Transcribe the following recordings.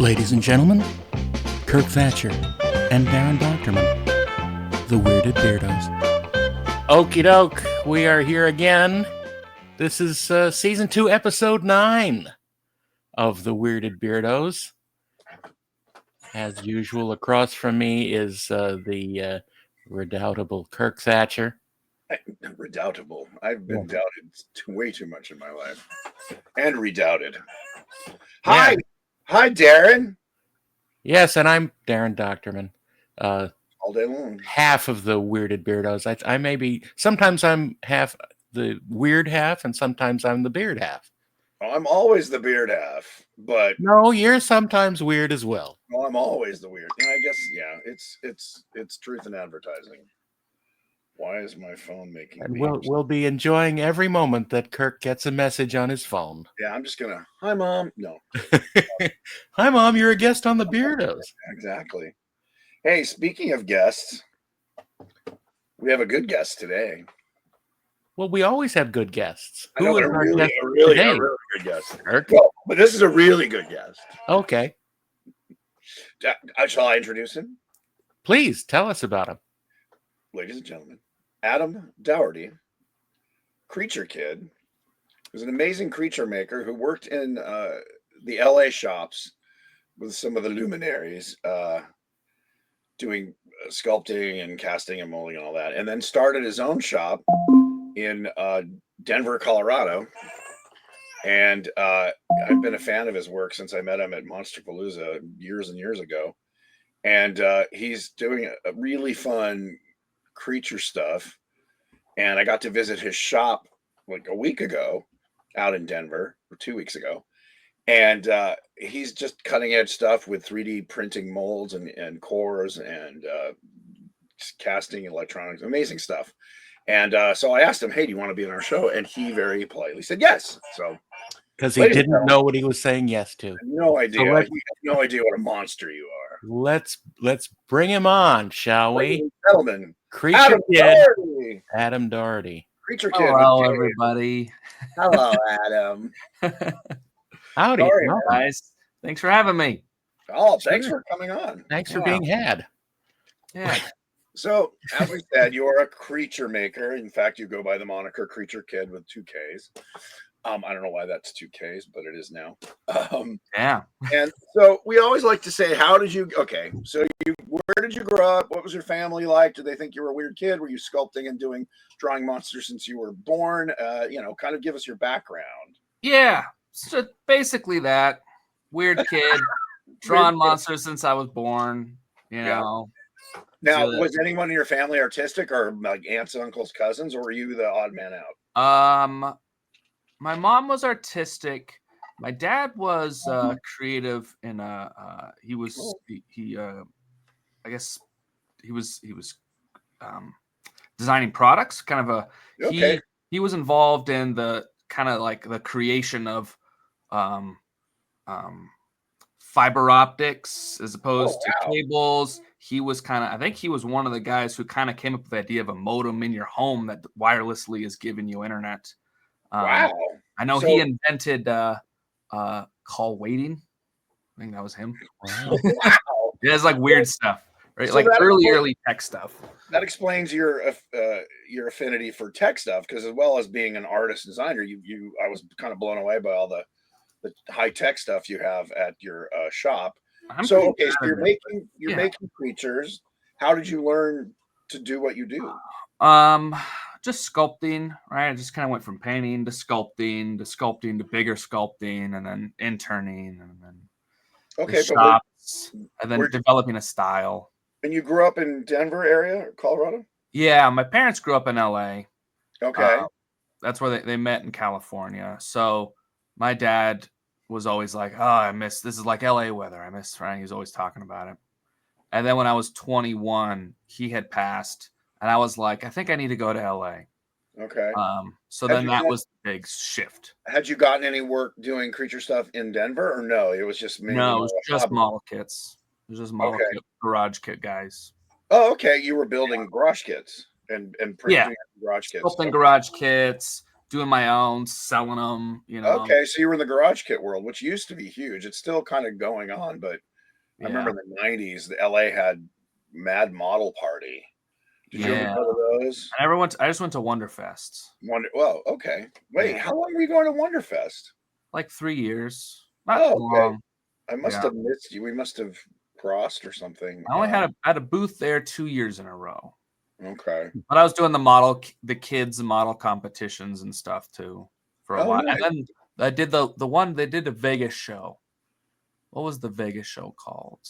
Ladies and gentlemen, Kirk Thatcher and Darren Doctorman, the Weirded Beardos. Okie doke, we are here again. This is Season 2, Episode 9 of the Weirded Beardos. As usual, across from me is the redoubtable Kirk Thatcher. Redoubtable. I've been doubted way too much in my life. And redoubted. Hi! Yeah. Hi, Darren. Yes, and I'm Darren Doctorman. All day long. Half of the Weirded Beardos. I may be, sometimes I'm half the weird half, and sometimes I'm the beard half. Well, I'm always the beard half, but no, you're sometimes weird as well. Well, I'm always the weird. And I guess, yeah, it's truth in advertising. Why is my phone making and beeps? we'll be enjoying every moment that Kirk gets a message on his phone. Yeah, I'm just gonna, hi, Mom. No. Hi, Mom, you're a guest on the Beardos. Exactly. Hey, speaking of guests, we have a good guest today. Well, we always have good guests. I know, Who is but our a guest really today? good guest. Kirk? Well, but this is a really good guest. Okay. Shall I introduce him? Please, tell us about him. Ladies and gentlemen, Adam Dougherty, KreatureKid, was an amazing creature maker who worked in the LA shops with some of the luminaries, doing sculpting and casting and molding and all that, and then started his own shop in Denver, Colorado. And I've been a fan of his work since I met him at Monsterpalooza years and years ago. And he's doing a really fun creature stuff. And I got to visit his shop like a week ago out in Denver, or 2 weeks ago. And he's just cutting edge stuff with 3D printing molds and cores and casting electronics, amazing stuff. And so I asked him, hey, do you want to be on our show? And he very politely said yes. So, because he didn't know what he was saying yes to. No idea. He had no idea what a monster you are. Let's bring him on, shall we? Gentlemen, KreatureKid, Adam Dougherty. KreatureKid. Hello, everybody. Hello, Adam. Howdy, Sorry, guys. Thanks for having me. Oh, thanks for coming on. Thanks for being had. Yeah. So, as we said, you're a creature maker. In fact, you go by the moniker KreatureKid with 2 Ks. I don't know why that's 2 Ks, but it is now. Yeah. And so we always like to say, where did you grow up? What was your family like? Did they think you were a weird kid? Were you sculpting and drawing monsters since you were born? Kind of give us your background. Yeah. So basically that. Weird kid. Drawing monsters since I was born, you know. Now, was anyone in your family artistic, or like aunts, uncles, cousins, or were you the odd man out? My mom was artistic. My dad was creative in I guess he was designing products, kind of he was involved in the kind of like the creation of fiber optics as opposed to cables. He was I think he was one of the guys who kind of came up with the idea of a modem in your home that wirelessly is giving you internet. Wow. I know he invented call waiting. I think that was him. Wow. It has like weird stuff, right? So like early tech stuff. That explains your affinity for tech stuff, because as well as being an artist designer, I was kind of blown away by all the high tech stuff you have at your shop. So you're making creatures. How did you learn to do what you do? Just sculpting, right? I just kind of went from painting to sculpting to bigger sculpting, and then interning, and then shops, and then developing a style. And you grew up in Denver area, Colorado? Yeah, my parents grew up in LA. Okay. That's where they met in California. So my dad was always like, oh, I miss, this is like LA weather. I miss, right? He was always talking about it. And then when I was 21, he had passed. And I was like, I think I need to go to LA. Okay. So then that was the big shift. Had you gotten any work doing creature stuff in Denver, or no? It was just it was just model kits. It was just model kit, garage kit guys. Oh, okay. You were building garage kits and producing garage kits. Sculpting garage kits, doing my own, selling them. Okay, so you were in the garage kit world, which used to be huge. It's still kind of going on, but I remember in the 90s, the LA had Mad Model Party. Did you ever go to those? I just went to Wonderfest. Well, okay. Wait, how long were you going to Wonderfest? Like 3 years. Not long. I must have missed you. We must have crossed or something. I only had a booth there 2 years in a row. Okay. But I was doing the kids model competitions and stuff too for a while. Nice. And then I did the one they did a Vegas show. What was the Vegas show called?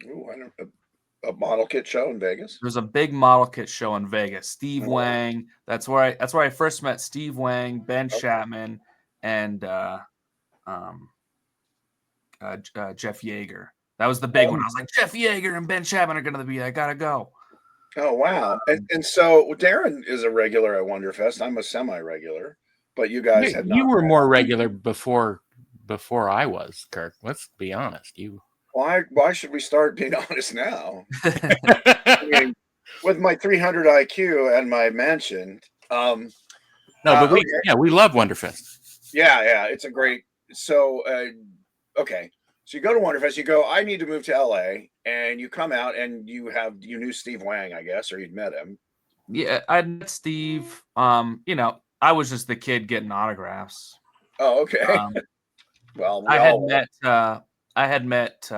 Ooh, I don't know. A model kit show in Vegas? There's a big model kit show in Vegas. Steve Wang. That's where I first met Steve Wang, Ben Chapman, and Jeff Yeager. That was the big one. I was like, Jeff Yeager and Ben Chapman are gonna be. I gotta go. Oh wow! And so Darren is a regular at Wonderfest. I'm a semi-regular, but you guys you were more regular before I was, Kirk. Let's be honest. Why should we start being honest now? I mean, with my 300 IQ and my mansion. No, but we love Wonderfest. Yeah, it's a great. So okay, so you go to Wonderfest. You go. I need to move to LA, and you come out, and you knew Steve Wang, I guess, or you'd met him. Yeah, I met Steve. I was just the kid getting autographs. Oh, okay. Well, I had met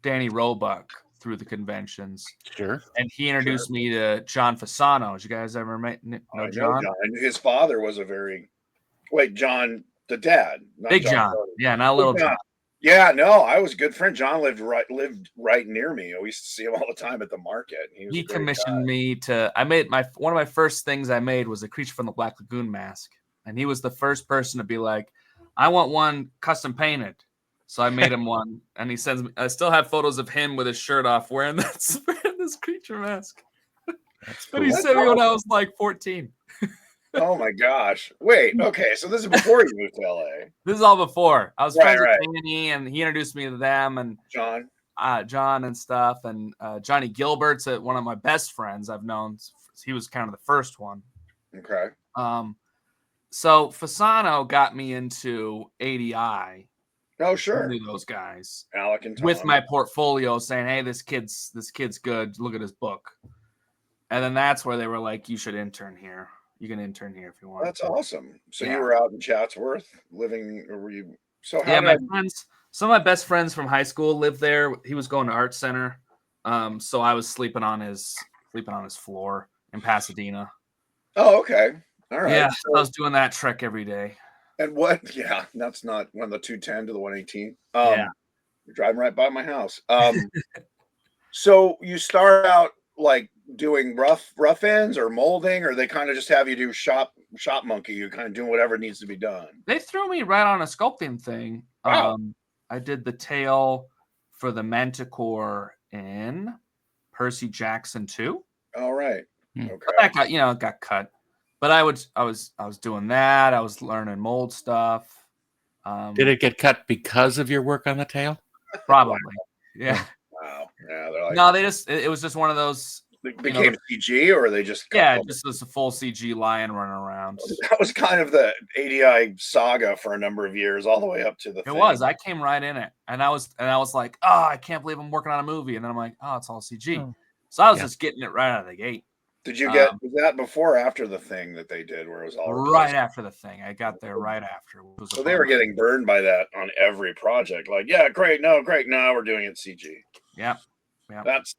Danny Roebuck through the conventions. Sure. And he introduced me to John Fasano. Did you guys ever know John? His father was John, the dad. Big John. Yeah, not Little John. Yeah, no, I was a good friend. John lived right near me. I used to see him all the time at the market. He commissioned me to. I made one of my first things I made was a Creature from the Black Lagoon mask, and he was the first person to be like, "I want one custom painted." So I made him one, and he sends me. I still have photos of him with his shirt off, wearing this creature mask. But he sent me when I was like 14. Oh my gosh! Wait, okay, so this is before you moved to LA. This is all before. I was friends with Danny, and he introduced me to them, and John and stuff, and Johnny Gilbert's one of my best friends I've known. He was kind of the first one. Okay. So Fasano got me into ADI. Oh, sure. I knew those guys. Alec and Tom. With my portfolio saying, hey, this kid's good. Look at his book. And then that's where they were like, you should intern here. You can intern here if you want. That's awesome. So you were out in Chatsworth living, or were you? So friends, some of my best friends from high school lived there. He was going to Art Center. So I was sleeping on his floor in Pasadena. Oh, okay. All right. Yeah, so I was doing that trek every day. And what? Yeah, that's not one of the 210 to the 118. You're driving right by my house. So you start out like doing rough ends or molding, or they kind of just have you do shop monkey. You kind of doing whatever needs to be done. They threw me right on a sculpting thing. Wow. I did the tail for the Manticore in Percy Jackson 2. All right. Okay. But that got cut. But I was doing that. I was learning mold stuff. Did it get cut because of your work on the tail? Probably. Yeah. Wow. Yeah. They're like, no, it was just one of those. It became CG, or they just just was a full CG lion running around. That was kind of the ADI saga for a number of years, all the way up to the. It was. I came right in it, and I was like, oh, I can't believe I'm working on a movie, and then I'm like, oh, it's all CG. Oh. So I was just getting it right out of the gate. Did you was that before or after the thing that they did where it was all right after the thing? I got there right after. So they were getting burned by that on every project. Like, yeah, great. No, we're doing it CG. Yeah. That's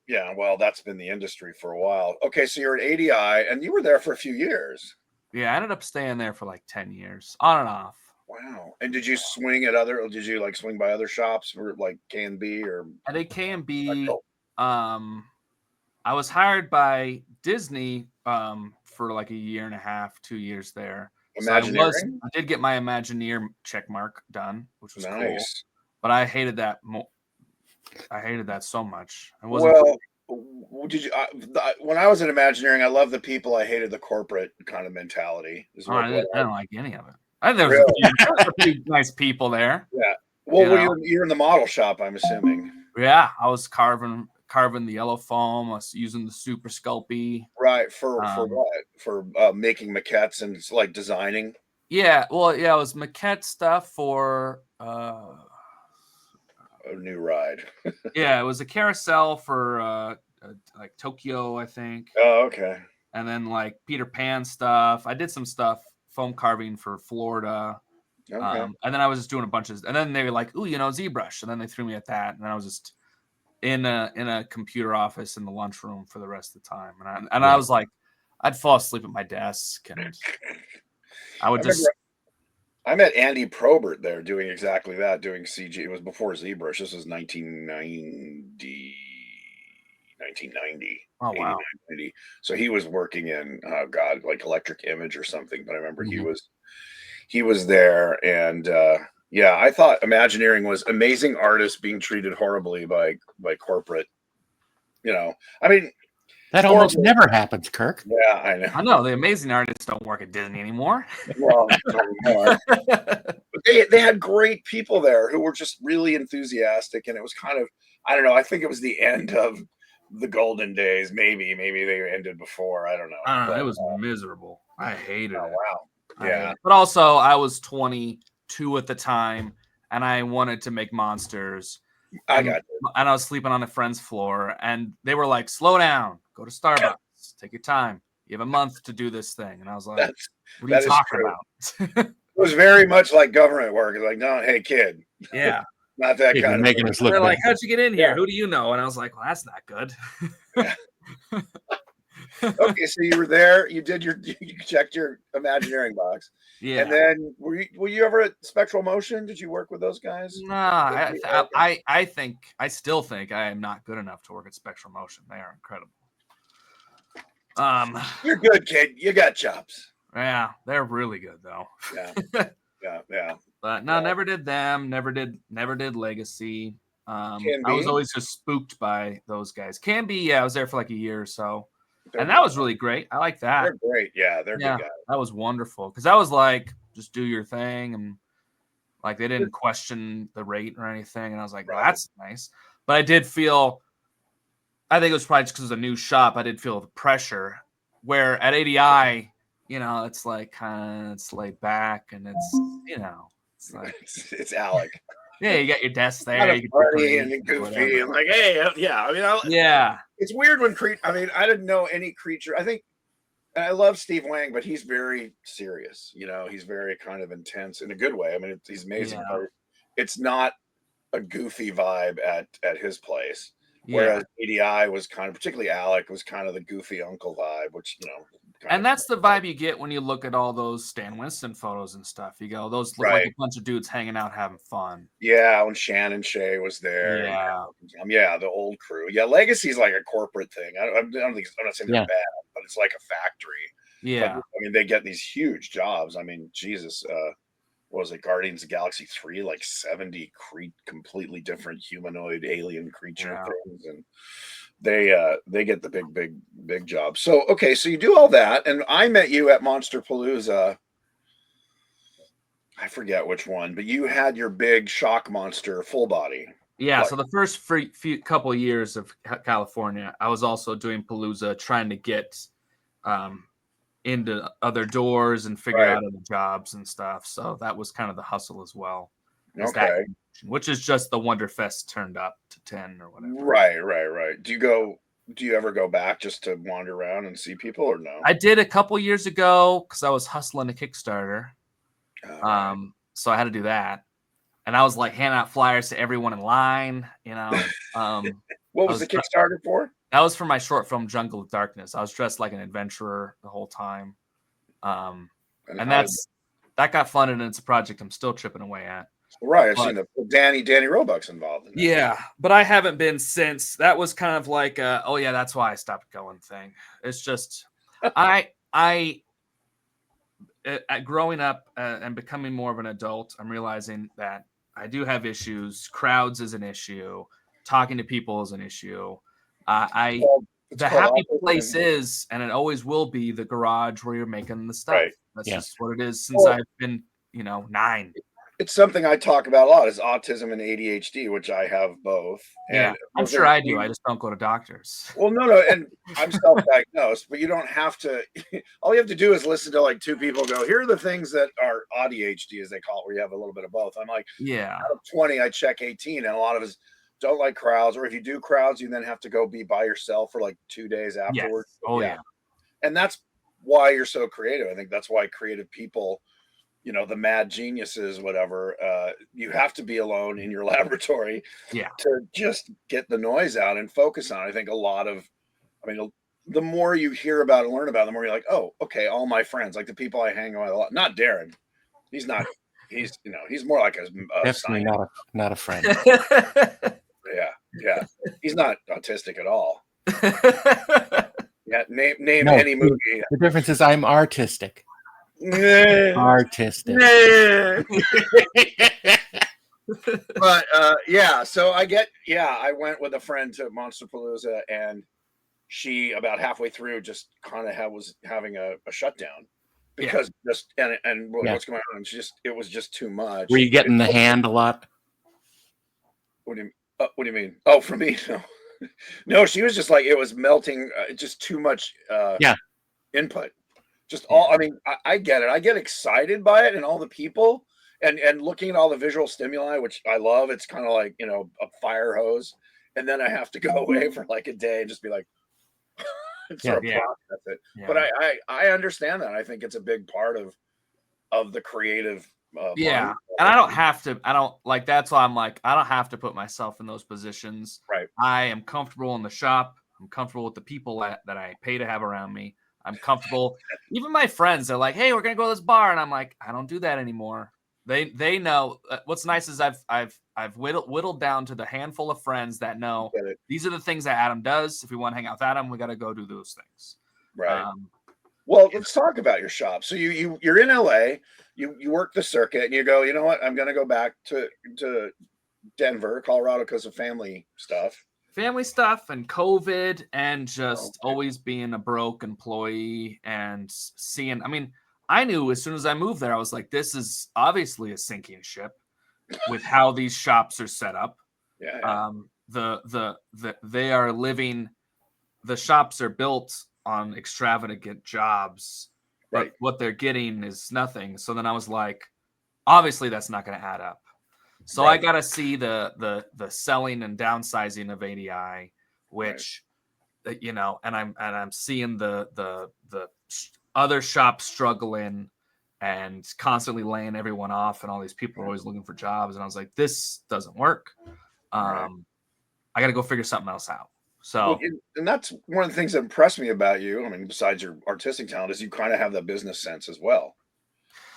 been the industry for a while. Okay, so you're at ADI and you were there for a few years. Yeah, I ended up staying there for like 10 years, on and off. Wow. And did you swing by other shops or like K&B or? At a K&B, I was hired by Disney for like a year and a half, 2 years there. Imagineering? So I did get my Imagineer check mark done, which was nice. Cool. But I hated that. I hated that so much. Did you? When I was in Imagineering, I loved the people. I hated the corporate kind of mentality. I didn't like any of it. I think there was a few nice people there. Yeah. Well, you're in the model shop, I'm assuming. Yeah, I was carving carving the yellow foam. I was using the Super Sculpey. Right. For Um, what? For making maquettes and like designing. Yeah, well, yeah, it was maquette stuff for A new ride. yeah, it was a carousel for like Tokyo, I think, Oh, okay. and then like Peter Pan stuff. I did some stuff foam carving for Florida, Okay. and then I was just doing a bunch of, and then they were like, "Ooh, ZBrush," and then they threw me at that, and I was just in a computer office in the lunchroom for the rest of the time, and I was like, I'd fall asleep at my desk, and I would just. I met Andy Probert there doing exactly that, doing CG. It was before ZBrush. This was 1990, Oh, wow. 89, 90. So he was working in, oh God, like Electric Image or something. But I remember he was there. And yeah, I thought Imagineering was amazing artists being treated horribly by corporate, I mean, That almost never happens, Kirk. yeah, I know. I know the amazing artists don't work at Disney anymore. Well, not anymore. But they had great people there who were just really enthusiastic, and it was kind of, I don't know, I think it was the end of the golden days. Maybe they ended before. I don't know. It was miserable. I hated it. Wow. Yeah. But also, I was 22 at the time, and I wanted to make monsters. I got you. And I was sleeping on a friend's floor, and they were like, "Slow down, go to Starbucks, take your time. You have a month to do this thing." And I was like, "What are you talking about?" It was very much like government work. It's like, no, hey kid. Yeah. Not that kind of making us look. They're like, "How'd you get in here? Who do you know?" And I was like, "Well, that's not good." Okay, so you were there. You checked your Imagineering box. Yeah. And then were you ever at Spectral Motion? Did you work with those guys? Nah, I still think I am not good enough to work at Spectral Motion. They are incredible. You're good, kid. You got chops. Yeah, they're really good though. Yeah. Yeah. But no, never did them. Never did Legacy. I was always just spooked by those guys. Can be, yeah. I was there for like a year or so, and that was really great. I like that. They're great. Yeah, they're good guys. That was wonderful because I was like, just do your thing, and like they didn't question the rate or anything, and I was like, well, that's nice. But I did feel, I think it was probably just because it was a new shop. I did feel the pressure. Where at ADI, it's like it's laid back, and it's it's like it's Alec. Yeah, you got your desk there. Kind of funny and goofy, and like, hey, yeah. I mean, it's weird when I didn't know any creature. I think, and I love Steve Wang, but he's very serious. He's very kind of intense in a good way. I mean, he's amazing. Yeah. It's not a goofy vibe at his place. Whereas ADI was kind of, particularly Alec, was kind of the goofy uncle vibe, which and that's the vibe you get when you look at all those Stan Winston photos and stuff. You go, those look like a bunch of dudes hanging out having fun. Yeah, when Shannon Shea was there. Yeah, the old crew. Yeah, Legacy's like a corporate thing. I'm not saying they're bad, but it's like a factory. Yeah, but, they get these huge jobs. I mean, Jesus. What was it, Guardians of the Galaxy 3, like 70 completely different humanoid alien creature things, and they get the big job. So okay, so you do all that, and I met you at Monsterpalooza. I forget which one, but you had your big shock monster full body. Yeah, so the first few couple of years of California, I was also doing Palooza, trying to get into other doors and figure out other jobs and stuff. So that was kind of the hustle as well. Okay. Which is just the Wonderfest turned up to 10 or whatever. Right. Do you ever go back just to wander around and see people, or no? I did a couple years ago because I was hustling a Kickstarter. So I had to do that. And I was like handing out flyers to everyone in line, What was the Kickstarter for? That was for my short film Jungle of Darkness. I was dressed like an adventurer the whole time. And that got funded, and it's a project I'm still chipping away at. Right. I've seen the Danny Roebuck's involved in that. Yeah, but I haven't been since. That was kind of like that's why I stopped going thing. It's just growing up and becoming more of an adult, I'm realizing that I do have issues. Crowds is an issue. Talking to people is an issue. The happy place is, and it always will be, the garage where you're making the stuff. Right. That's just what it is since I've been, 9. it's something I talk about a lot is autism and ADHD, which I have both. Yeah, And I'm sure I do. I just don't go to doctors. well, no, and I'm self-diagnosed, but you don't have to. All you have to do is listen to like two people go, here are the things that are ADHD, as they call it, where you have a little bit of both. I'm like, Yeah. out of 20, I check 18, and a lot of us don't like crowds, or if you do crowds, you then have to go be by yourself for like 2 days afterward. Yes. Oh yeah. And that's why you're so creative. I think that's why creative people, the mad geniuses, whatever, you have to be alone in your laboratory Yeah. to just get the noise out and focus on it. I think the more you hear about and learn about it, the more you're like, oh, okay, all my friends, like the people I hang with a lot, not Darren. He's not, he's more like a Definitely not a friend. Yeah. He's not autistic at all. Yeah, name No, any movie. The difference is I'm artistic. Artistic. But so I went with a friend to Monsterpalooza, and she about halfway through just kind of was having a shutdown because what's going on? It was just too much. Were you getting the hand a lot? What do you mean? Oh, for me, no. No, she was just like, it was melting, just too much input. Just all, I get it. I get excited by it and all the people and looking at all the visual stimuli, which I love. It's kind of like, a fire hose. And then I have to go away for like a day and just be like, process it. Yeah. But I understand that. I think it's a big part of the creative. And I don't have to, that's why I'm like, I don't have to put myself in those positions. Right. I am comfortable in the shop. I'm comfortable with the people that I pay to have around me. I'm comfortable. Even my friends, they're like, hey, we're going to go to this bar. And I'm like, I don't do that anymore. They know. What's nice is I've whittled down to the handful of friends that know these are the things that Adam does. If we want to hang out with Adam, we got to go do those things. Right. Well, let's talk about your shop. So you're in LA, you work the circuit, and you go, you know what? I'm going to go back to Denver, Colorado, because of family stuff and COVID and just always being a broke employee and seeing, I knew as soon as I moved there, I was like, this is obviously a sinking ship with how these shops are set up. Yeah. They are living, the shops are built on extravagant jobs, but what they're getting is nothing. So then I was like, obviously that's not going to add up. So I got to see the selling and downsizing of ADI, which, and I'm seeing the other shops struggling and constantly laying everyone off, and all these people are always looking for jobs. And I was like, this doesn't work. I got to go figure something else out. So, and that's one of the things that impressed me about you. Besides your artistic talent, is you kind of have the business sense as well.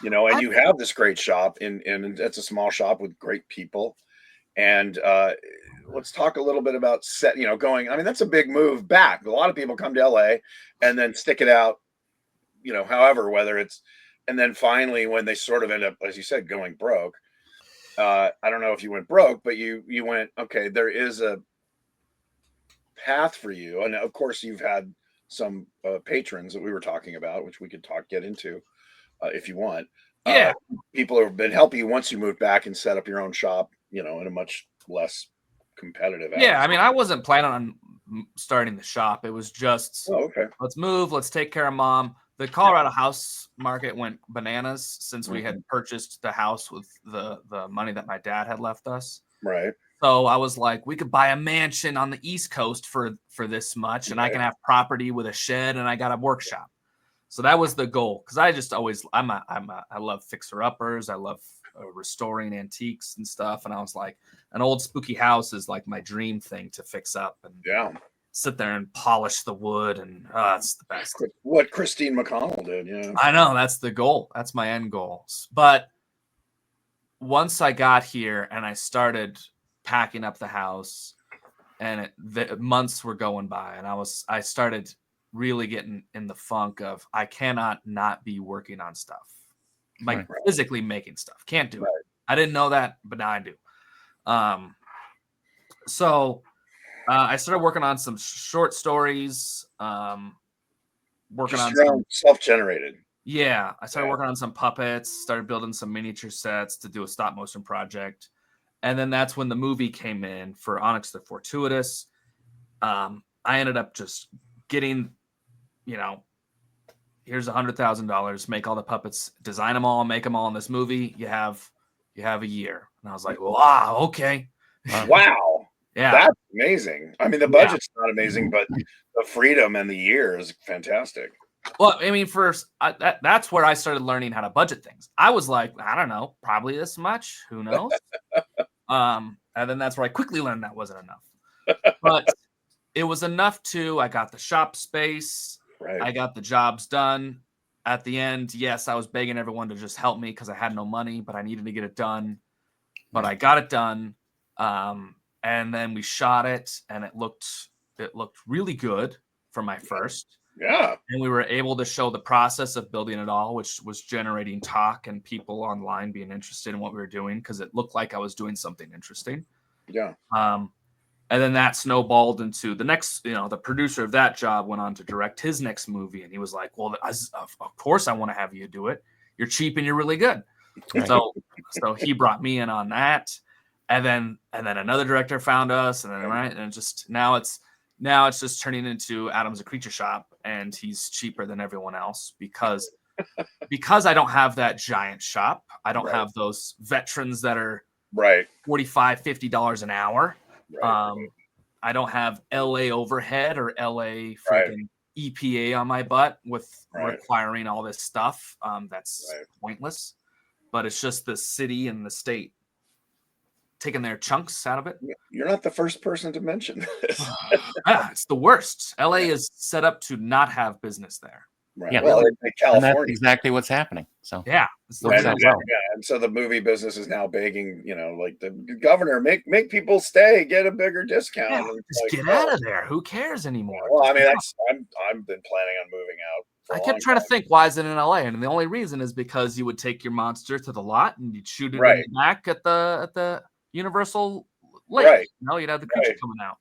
And you have this great shop, and it's a small shop with great people. And let's talk a little bit about going. That's a big move back. A lot of people come to LA and then stick it out, however, whether it's, and then finally when they sort of end up, as you said, going broke. I don't know if you went broke, but you went, okay, there is a path for you. And of course you've had some patrons that we were talking about, which we could get into if you want. People who have been helping you once you moved back and set up your own shop, in a much less competitive atmosphere. I wasn't planning on starting the shop. It was just, let's move, let's take care of mom. The Colorado house market went bananas since we had purchased the house with the money that my dad had left us. Right. So I was like, we could buy a mansion on the East Coast for this much, and I can have property with a shed, and I got a workshop. So that was the goal, because I just always I love fixer uppers. I love restoring antiques and stuff, and I was like, an old spooky house is like my dream thing to fix up and sit there and polish the wood, and it's the best. What Christine McConnell did, yeah. I know, that's the goal. That's my end goal. But once I got here and I started packing up the house, and the months were going by, and I started really getting in the funk of, I cannot not be working on stuff, like physically making stuff. Can't do it. I didn't know that, but now I do. So I started working on some short stories, working just on some self-generated. Yeah, I started working on some puppets, started building some miniature sets to do a stop motion project. And then that's when the movie came in for Onyx the Fortuitous. I ended up just getting, here's $100,000, make all the puppets, design them all, make them all in this movie. You have a year. And I was like, wow, okay. Wow. Yeah. That's amazing. I mean, the budget's not amazing, but the freedom and the year is fantastic. Well, I mean, that's where I started learning how to budget things. I was like, I don't know, probably this much. Who knows? And then that's where I quickly learned that wasn't enough. But it was enough I got the shop space. Right. I got the jobs done. At the end, yes, I was begging everyone to just help me because I had no money, but I needed to get it done. But I got it done. And then we shot it, and it looked really good for my first. Yeah. And we were able to show the process of building it all, which was generating talk and people online being interested in what we were doing because it looked like I was doing something interesting. Yeah. And then that snowballed into the next, the producer of that job went on to direct his next movie. And he was like, well, of course I want to have you do it. You're cheap and you're really good. Right. So he brought me in on that. And then another director found us. And then, right. And now it's just turning into Adam's a Creature Shop, and he's cheaper than everyone else because I don't have that giant shop. I don't have those veterans that are $45, $50 an hour. Right. I don't have LA overhead or LA freaking EPA on my butt with requiring all this stuff. That's pointless. But it's just the city and the state taking their chunks out of it. You're not the first person to mention this. Yeah, it's the worst. LA is set up to not have business there. Right. Yeah, well, California. And that's exactly what's happening. So yeah, and so the movie business is now begging, like the governor, make people stay, get a bigger discount. Yeah, just get out of there. Who cares anymore? Well, I mean, I've been planning on moving out. I kept trying to think, why is it in LA? And the only reason is because you would take your monster to the lot and you'd shoot it in the back at the Universal Lake. Right. You'd have the creature coming out.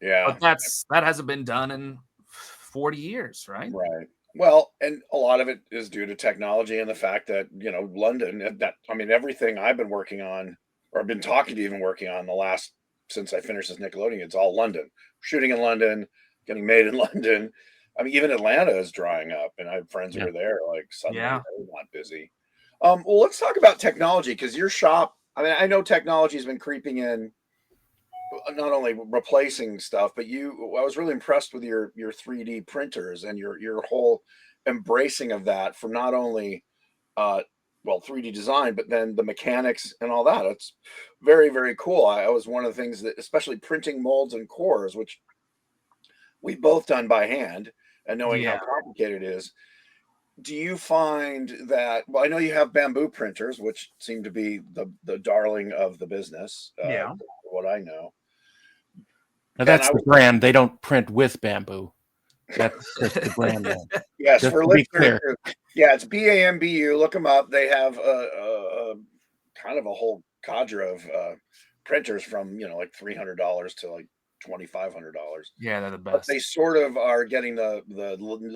Yeah. But that hasn't been done in 40 years, right? Right. Well, and a lot of it is due to technology and the fact that, London, everything I've been working on or I've been talking to even working on since I finished this Nickelodeon, it's all London. Shooting in London, getting made in London. I mean, even Atlanta is drying up, and I have friends who are there, like suddenly they're not busy. Well, let's talk about technology because your shop, I know technology has been creeping in, not only replacing stuff, but I was really impressed with your 3D printers and your whole embracing of that from not only 3D design, but then the mechanics and all that. It's very, very cool. I was one of the things that, especially printing molds and cores, which we've both done by hand and knowing how complicated it is. Do you find that, well, I know you have bamboo printers, which seem to be the darling of the business. What I know. Now that's the brand. They don't print with bamboo. That's the brand name. Yes, just for listeners. Yeah, it's BAMBU. Look them up. They have a kind of a whole cadre of printers from like $300 to like $2,500. Yeah, they're the best. But they sort of are getting the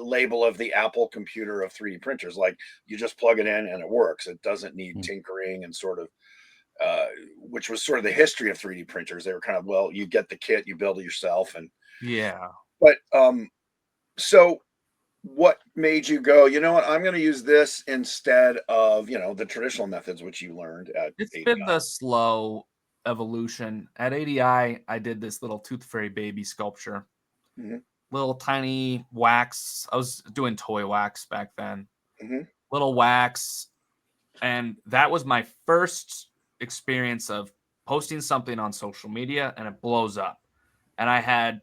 label of the Apple computer of 3D printers. Like you just plug it in and it works. It doesn't need tinkering and sort of, which was sort of the history of 3D printers. They were kind of, you get the kit, you build it yourself, and But so what made you go, you know what, I'm going to use this instead of the traditional methods which you learned at It's ADI. been the slow evolution. At ADI, I did this little tooth fairy baby sculpture. Little tiny wax. I was doing toy wax back then. Little wax. And that was my first experience of posting something on social media and it blows up. And I had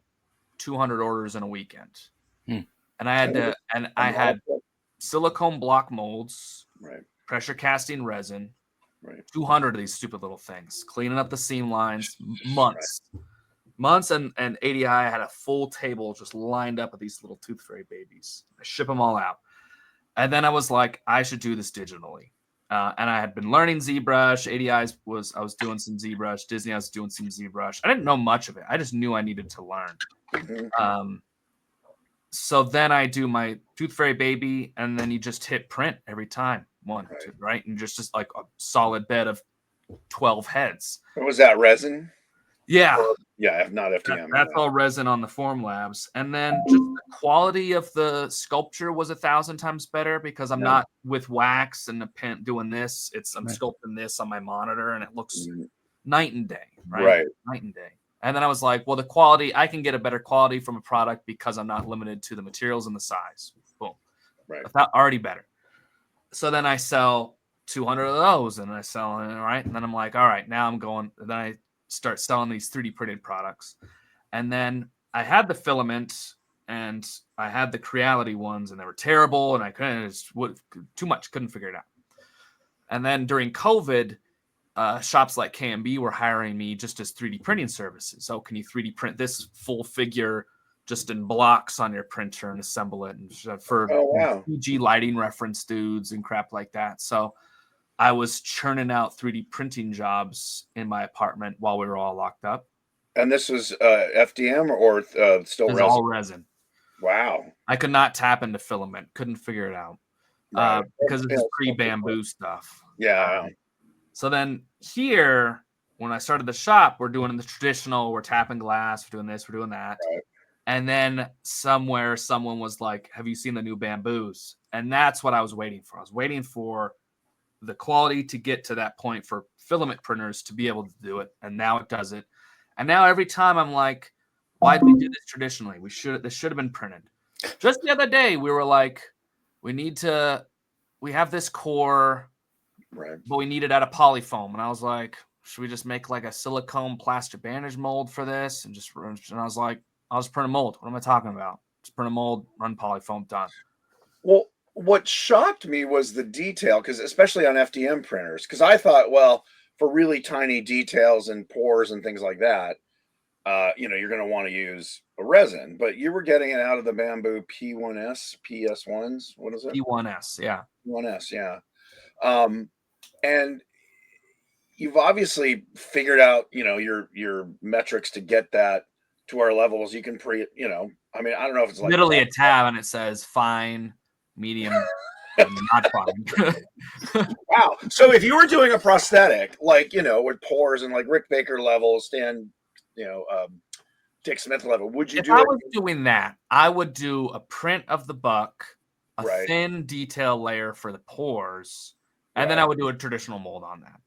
200 orders in a weekend. And I had silicone block molds, pressure casting resin, 200 of these stupid little things, cleaning up the seam lines, months. And ADI had a full table just lined up with these little tooth fairy babies. I ship them all out. And then I was like, I should do this digitally. And I had been learning ZBrush. ADI I was doing some ZBrush. Disney, I was doing some ZBrush. I didn't know much of it. I just knew I needed to learn. So then I do my Tooth Fairy baby, and then you just hit print every time. One, Right. two, right? And just like a solid bed of 12 heads. What was that, resin? Yeah. Yeah, not FDM. That's all resin on the Formlabs. And then just the quality of the sculpture was 1,000 times better because I'm not with wax and the pen doing this. I'm sculpting this on my monitor, and it looks night and day, right? Night and day. And then I was like, well, the quality, I can get a better quality from a product because I'm not limited to the materials and the size. Boom. Right. That's already better. So then I sell 200 of those, and I sell it, right? And then I'm like, all right, now I'm going. Then I start selling these 3D printed products. And then I had the filament and I had the Creality ones, and they were terrible, and I couldn't, too much, couldn't figure it out. And then during COVID, shops like KMB were hiring me just as 3D printing services. So can you 3D print this full figure just in blocks on your printer and assemble it, and for PG lighting reference dudes and crap like that. So I was churning out 3D printing jobs in my apartment while we were all locked up. And this was FDM or still resin? All resin. Wow. I could not tap into filament. Couldn't figure it out because it's pre-bamboo stuff. Yeah. So then here, when I started the shop, we're doing the traditional, we're tapping glass, we're doing this, we're doing that. Right. And then somewhere someone was like, have you seen the new bamboos? And that's what I was waiting for. I was waiting for the quality to get to that point for filament printers to be able to do it. And now it does it. And now every time I'm like, why did we do this traditionally? This should have been printed. Just the other day, we were like, we have this core, right, but we need it out of polyfoam. And I was like, should we just make like a silicone plastic bandage mold for this? And I was like, I'll just print a mold. What am I talking about? Just print a mold, run polyfoam, done. Well, what shocked me was the detail, because especially on FDM printers, because I thought, well, for really tiny details and pores and things like that, you're going to want to use a resin, but you were getting it out of the bamboo P1S, PS1s. What is it? P1S, yeah. P1S, yeah. And you've obviously figured out, your metrics to get that to our levels. You can I don't know if it's like literally a tab and it says fine, medium, not fine. Wow. So if you were doing a prosthetic, like, with pores and like Rick Baker levels, Dick Smith level, would you if I was doing that, I would do a print of the buck, a thin detail layer for the pores, and then I would do a traditional mold on that.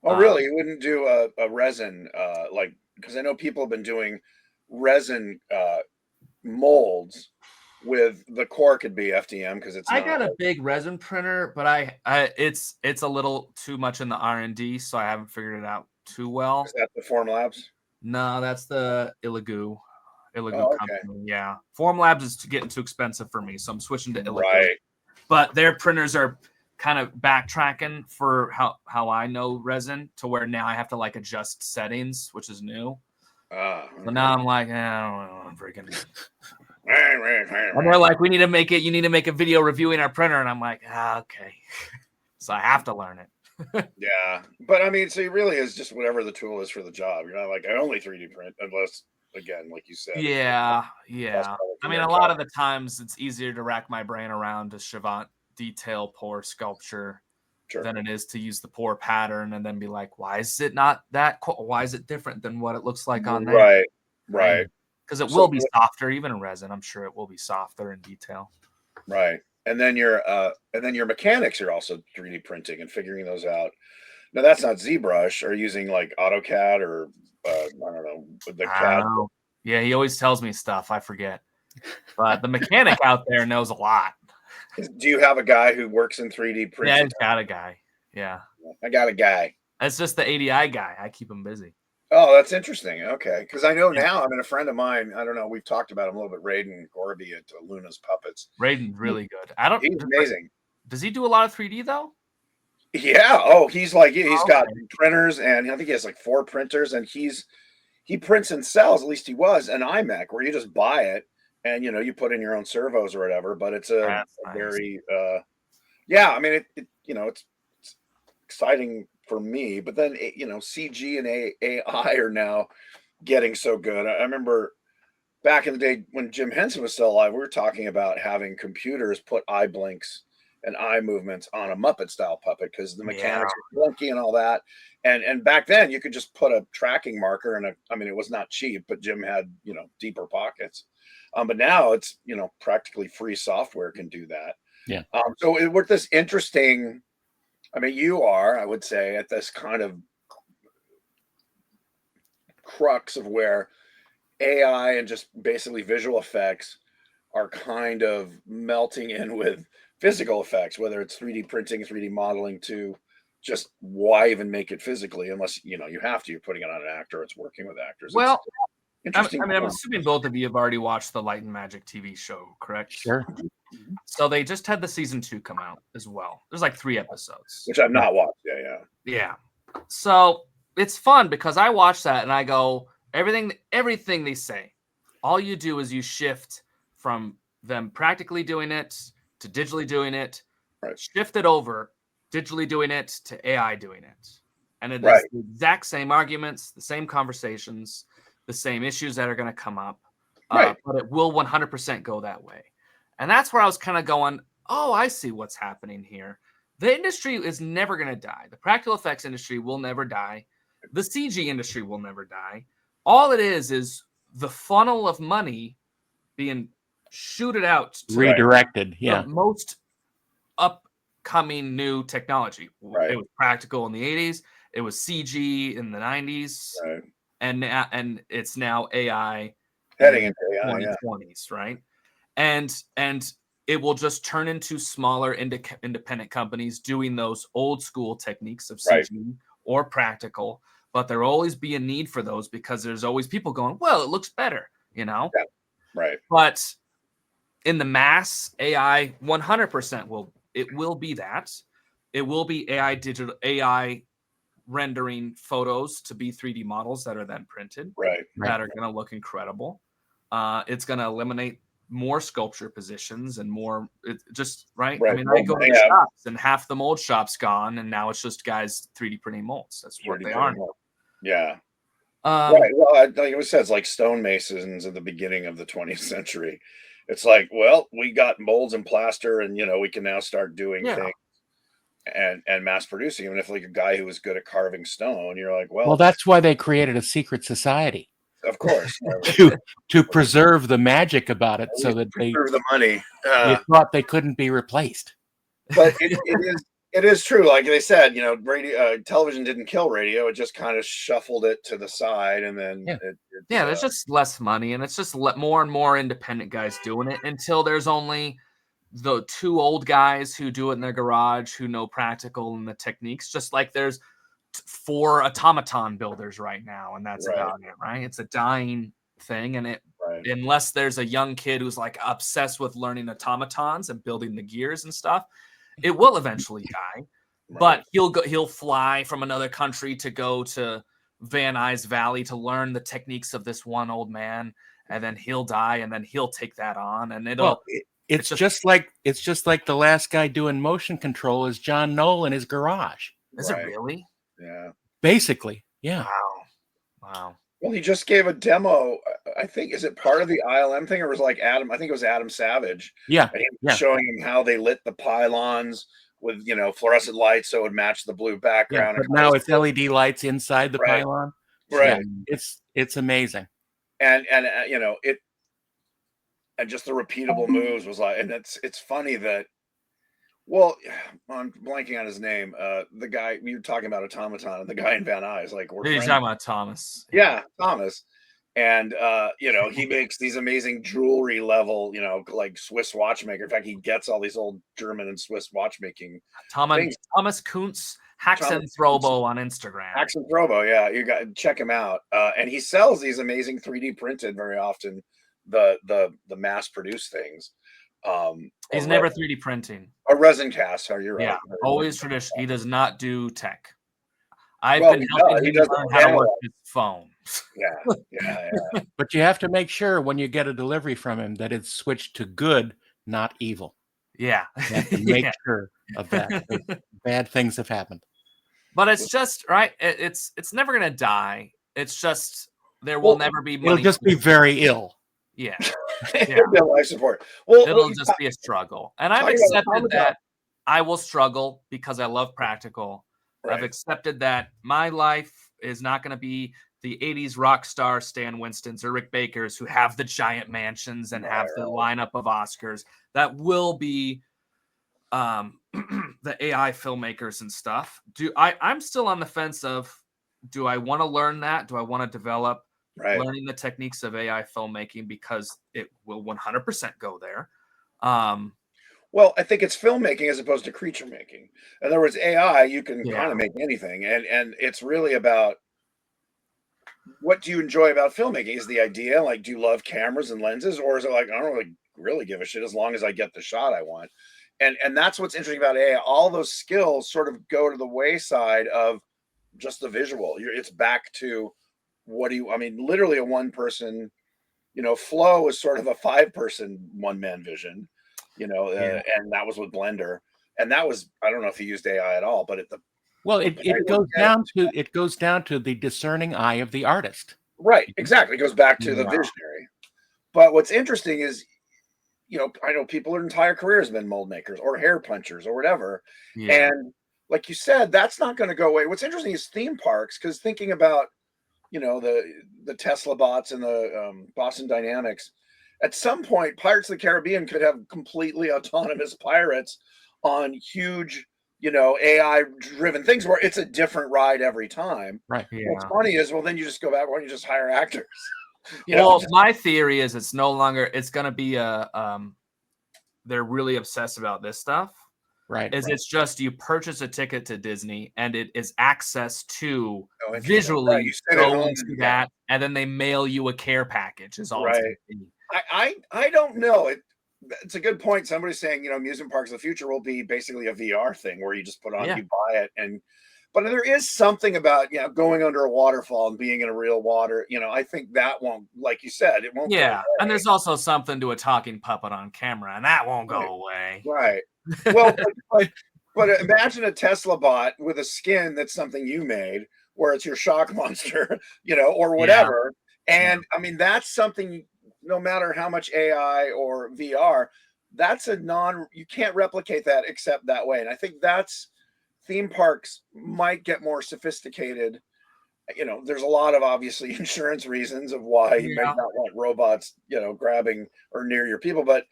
Oh, really? You wouldn't do a resin, because I know people have been doing resin molds with the core could be FDM because it's. I got a big resin printer, but it's a little too much in the R&D, so I haven't figured it out too well. Is that the Formlabs? No, that's the Illigu company. Yeah, Formlabs is getting too expensive for me, so I'm switching to Illigu. Right. But their printers are kind of backtracking for how I know resin, to where now I have to like adjust settings, which is new. So now I'm like, I don't know, I'm freaking. And they're like, you need to make a video reviewing our printer, and I'm like, okay. So I have to learn it. Yeah, but I mean, so it really is just whatever the tool is for the job. You're not like, I only 3D print unless, again, like you said. Yeah. I mean, a lot of the times it's easier to rack my brain around a Chavant detail pore sculpture than it is to use the pore pattern and then be like, why is it not that? Why is it different than what it looks like on there? Right. Because it will be softer, even in resin. I'm sure it will be softer in detail. Right. And then your mechanics are also 3D printing and figuring those out. Now that's not ZBrush or using like AutoCAD or I don't know, the CAD. Yeah, he always tells me stuff. I forget. But the mechanic out there knows a lot. Do you have a guy who works in 3D printing? Yeah, I got a guy. Yeah. I got a guy. It's just the ADI guy. I keep him busy. Oh, that's interesting. Okay. Because I know now, a friend of mine, I don't know, we've talked about him a little bit, Raiden Gorby at Luna's Puppets. Raiden's really good. He's amazing. Does he do a lot of 3D though? Yeah. Oh, he's got printers, and I think he has like 4 printers, and he prints and sells, at least he was, an iMech where you just buy it and you put in your own servos or whatever. But it's a very it's exciting for me. But then CG and AI are now getting so good. I remember back in the day when Jim Henson was still alive, we were talking about having computers put eye blinks and eye movements on a Muppet style puppet because the mechanics were clunky and all that. And back then you could just put a tracking marker and I mean, it was not cheap, but Jim had, deeper pockets. But now it's, practically free software can do that. Yeah. So with this interesting, I mean, you are, I would say, at this kind of crux of where AI and just basically visual effects are kind of melting in with physical effects, whether it's 3D printing, 3D modeling, to just why even make it physically unless you have to. You're putting it on an actor. It's working with actors. Well, interesting. I'm assuming both of you have already watched the Light and Magic TV show, correct? Sure. So they just had the season 2 come out as well. There's like 3 episodes, which I've not watched. Yeah. So it's fun because I watch that and I go, everything they say, all you do is you shift from them practically doing it to digitally doing it, shift it over, digitally doing it to AI doing it. And it is the exact same arguments, the same conversations, the same issues that are going to come up, but it will 100% go that way. And that's where I was kind of going, oh, I see what's happening here. The industry is never going to die. The practical effects industry will never die. The CG industry will never die. All it is the funnel of money being shooted out to redirected. the most upcoming new technology. It was practical in the 80s. It was CG in the 90s. And it's now AI heading into AI, 2020s, right? And it will just turn into smaller independent companies doing those old school techniques of CG or practical. But there'll always be a need for those because there's always people going, well, it looks better, But in the mass, AI 100% will be that. It will be AI rendering photos to be 3D models that are then printed, that are going to look incredible. It's going to eliminate more sculpture positions and more I mean, I go to the shops and half the mold shop's gone and now it's just guys 3D printing molds. That's what they are. Well, like it said, it's like stonemasons at the beginning of the 20th century. It's like, well, we got molds and plaster and we can now start doing things and mass producing. Even if like a guy who was good at carving stone, you're like, well, that's why they created a secret society. Of course, to preserve the magic about it, so that they preserve the money. They thought they couldn't be replaced. But it is true. Like they said, radio, television didn't kill radio; it just kind of shuffled it to the side, and then there's just less money, and it's just more and more independent guys doing it until there's only the 2 old guys who do it in their garage who know practical and the techniques. Just like there's 4 automaton builders right now, and that's about it, right? It's a dying thing, and unless there's a young kid who's like obsessed with learning automatons and building the gears and stuff, it will eventually die. But he'll fly from another country to go to Van Nuys Valley to learn the techniques of this one old man, and then he'll die, and then he'll take that on, and it's just like the last guy doing motion control is John Knoll in his garage. Is it really? Yeah. Basically, yeah. Wow. Well, he just gave a demo. I think, is it part of the ILM thing, or was it like Adam? I think it was Adam Savage. Yeah. And he was showing him how they lit the pylons with fluorescent lights so it would match the blue background. But now it's LED lights inside the pylon. Right. Yeah, it's amazing. And it, and just the repeatable moves was like, and it's funny that. Well, I'm blanking on his name. The guy we were talking about, automaton, and the guy in Van Nuys, like we're talking about Thomas. Yeah, Thomas. And he makes these amazing jewelry level, like Swiss watchmaker. In fact, he gets all these old German and Swiss watchmaking. Thomas Kuntz, Haxenthrobo on Instagram. Haxenthrobo, yeah, you got check him out. And he sells these amazing 3D printed very often, the mass produced things. He's never 3D printing. A resin cast. Are you right? Yeah, always traditional. He does not do tech. I've been helping him learn how to work his phone. Yeah. But you have to make sure when you get a delivery from him that it's switched to good, not evil. Yeah. You have to make sure of that. Bad things have happened. But it's just right. It's never going to die. It's just there will never be money. It'll just be very ill. Yeah. It'll be a life support. Well, it'll just be a struggle. And I've accepted that I will struggle because I love practical. Right. I've accepted that my life is not going to be the 80s rock star Stan Winstons or Rick Bakers who have the giant mansions and have the lineup of Oscars. That will be the AI filmmakers and stuff. I'm still on the fence of, do I want to learn that? Do I want to develop learning the techniques of AI filmmaking, because it will 100% go there. Well, I think it's filmmaking as opposed to creature making. In other words, AI, you can kind of make anything, and it's really about, what do you enjoy about filmmaking? Is the idea, like, do you love cameras and lenses, or is it like, I don't really give a shit as long as I get the shot I want? And that's what's interesting about AI. All those skills sort of go to the wayside of just the visual. It's back to, literally a one person, Flow is sort of a 5-person one-man vision, and that was with Blender. And that was, I don't know if he used AI at all, but it goes down to the discerning eye of the artist. Right, exactly. It goes back to the visionary. But what's interesting is, I know people their entire careers have been mold makers or hair punchers or whatever. Yeah. And like you said, that's not going to go away. What's interesting is theme parks, because thinking about, the Tesla bots and the Boston Dynamics, at some point, Pirates of the Caribbean could have completely autonomous pirates on huge, AI-driven things where it's a different ride every time. Right. Yeah. What's funny is, well, then you just go back, why don't you just hire actors? My theory is it's going to be they're really obsessed about this stuff. Right. It's just, you purchase a ticket to Disney and it is access to visually go into that, and then they mail you a care package is all. Right. I don't know. It's a good point. Somebody's saying, amusement parks of the future will be basically a VR thing where you just put on, you buy it, but there is something about, going under a waterfall and being in a real water. I think that won't, like you said, it won't. Yeah. And there's also something to a talking puppet on camera, and that won't go away. Right. Well, but imagine a Tesla bot with a skin that's something you made, where it's your shock monster, or whatever. Yeah. And that's something, no matter how much AI or VR, that's you can't replicate that except that way. And I think theme parks might get more sophisticated. There's a lot of obviously insurance reasons of why you may not want robots, grabbing or near your people. But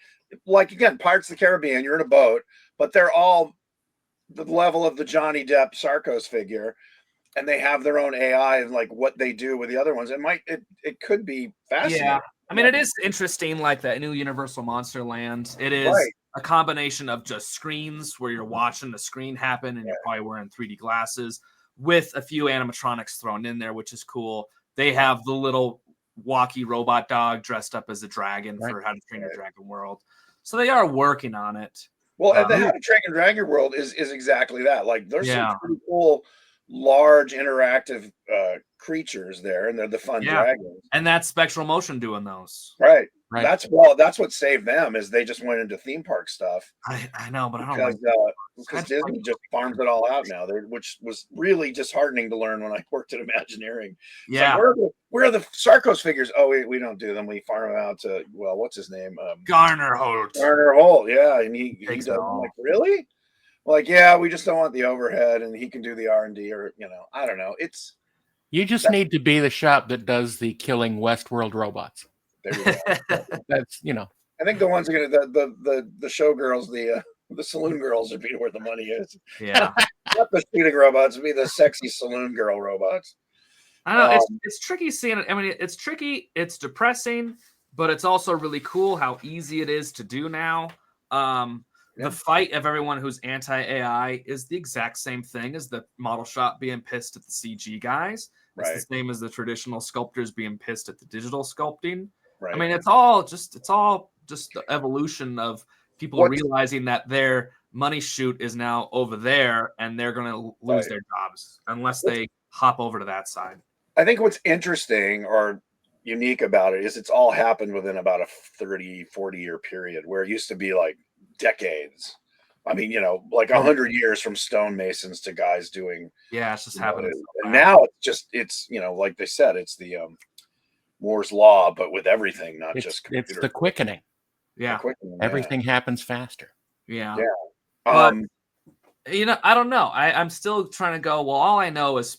like, again, Pirates of the Caribbean, you're in a boat, but they're all the level of the Johnny Depp Sarcos figure, and they have their own AI and like what they do with the other ones. It could be fascinating. Yeah. I mean, it is interesting, like that new Universal Monster Land. It is a combination of just screens where you're watching the screen happen, and you're probably wearing 3D glasses with a few animatronics thrown in there, which is cool. They have the little walkie robot dog dressed up as a dragon for How to Train Your Dragon World. So they are working on it. Well, and the How to Train Your Dragon World is exactly that. Like, there's some pretty cool, large, interactive creatures there, and they're the fun dragons. And that's Spectral Motion doing those. Right. That's what saved them, is they just went into theme park stuff. I know, but because Disney just farms it all out now, which was really disheartening to learn when I worked at Imagineering. Yeah. Like, where are the Sarcos figures? Oh, we don't do them. We farm them out to, what's his name? Garner Holt. Garner Holt, yeah. And he does. I'm like, really? Like, we just don't want the overhead, and he can do the R&D, or, I don't know. You just need to be the shop that does the killing Westworld robots. There we go. That's, I think the ones are gonna the showgirls, the saloon girls would be where the money is. Yeah. Not the shooting robots, would be the sexy saloon girl robots. I don't know. It's tricky seeing it. I mean, it's tricky. It's depressing, but it's also really cool how easy it is to do now. The fight of everyone who's anti-AI is the exact same thing as the model shop being pissed at the CG guys. It's the same as the traditional sculptors being pissed at the digital sculpting. Right. I mean, it's all just the evolution of people realizing that their money shoot is now over there, and they're going to lose their jobs unless they hop over to that side. I think what's interesting or unique about it is it's all happened within about a 30, 40-year period, where it used to be like decades. I mean, like 100 years from stonemasons to guys doing. Yeah, it's just happening. And now it's like they said, it's the Moore's law, but with everything, not just it's computer. the quickening. Yeah. Everything happens faster. Yeah. Yeah. But, I don't know. I'm still trying to go, well, all I know is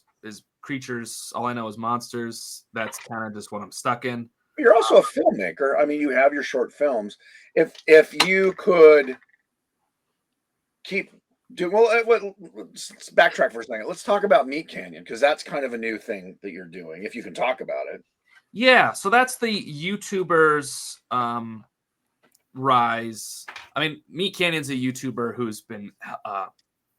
creatures. All I know is monsters. That's kind of just what I'm stuck in. You're also a filmmaker. I mean, you have your short films. If you could keep doing, let's backtrack for a second. Let's talk about Meat Canyon, because that's kind of a new thing that you're doing, if you can talk about it. Yeah, so that's the YouTubers rise. I mean, Meat Canyon's a YouTuber who's been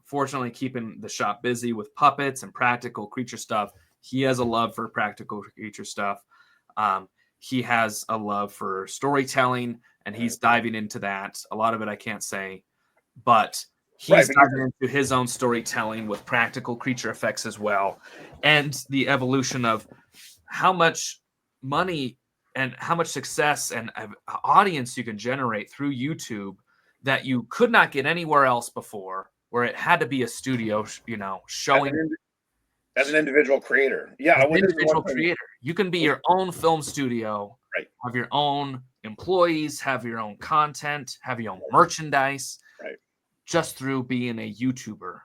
fortunately keeping the shop busy with puppets and practical creature stuff. He has a love for practical creature stuff. He has a love for storytelling, and he's diving into that. A lot of it I can't say, but he's diving into his own storytelling with practical creature effects as well, and the evolution of how much money and how much success and audience you can generate through YouTube that you could not get anywhere else before, where it had to be a studio, showing as an individual creator. Yeah, an individual creator. You can be your own film studio, right? Have your own employees, have your own content, have your own merchandise, right? Just through being a YouTuber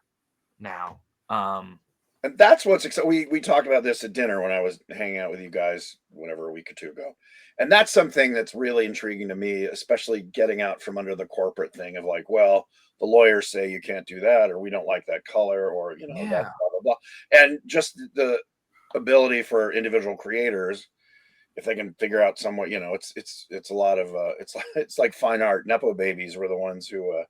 now. And that's what's exciting. We talked about this at dinner when I was hanging out with you guys, whatever, a week or two ago. And that's something that's really intriguing to me, especially getting out from under the corporate thing of like, well, the lawyers say you can't do that, or we don't like that color, or, that blah, blah, blah. And just the ability for individual creators, if they can figure out somewhat, it's a lot of, it's like fine art. Nepo babies were the ones who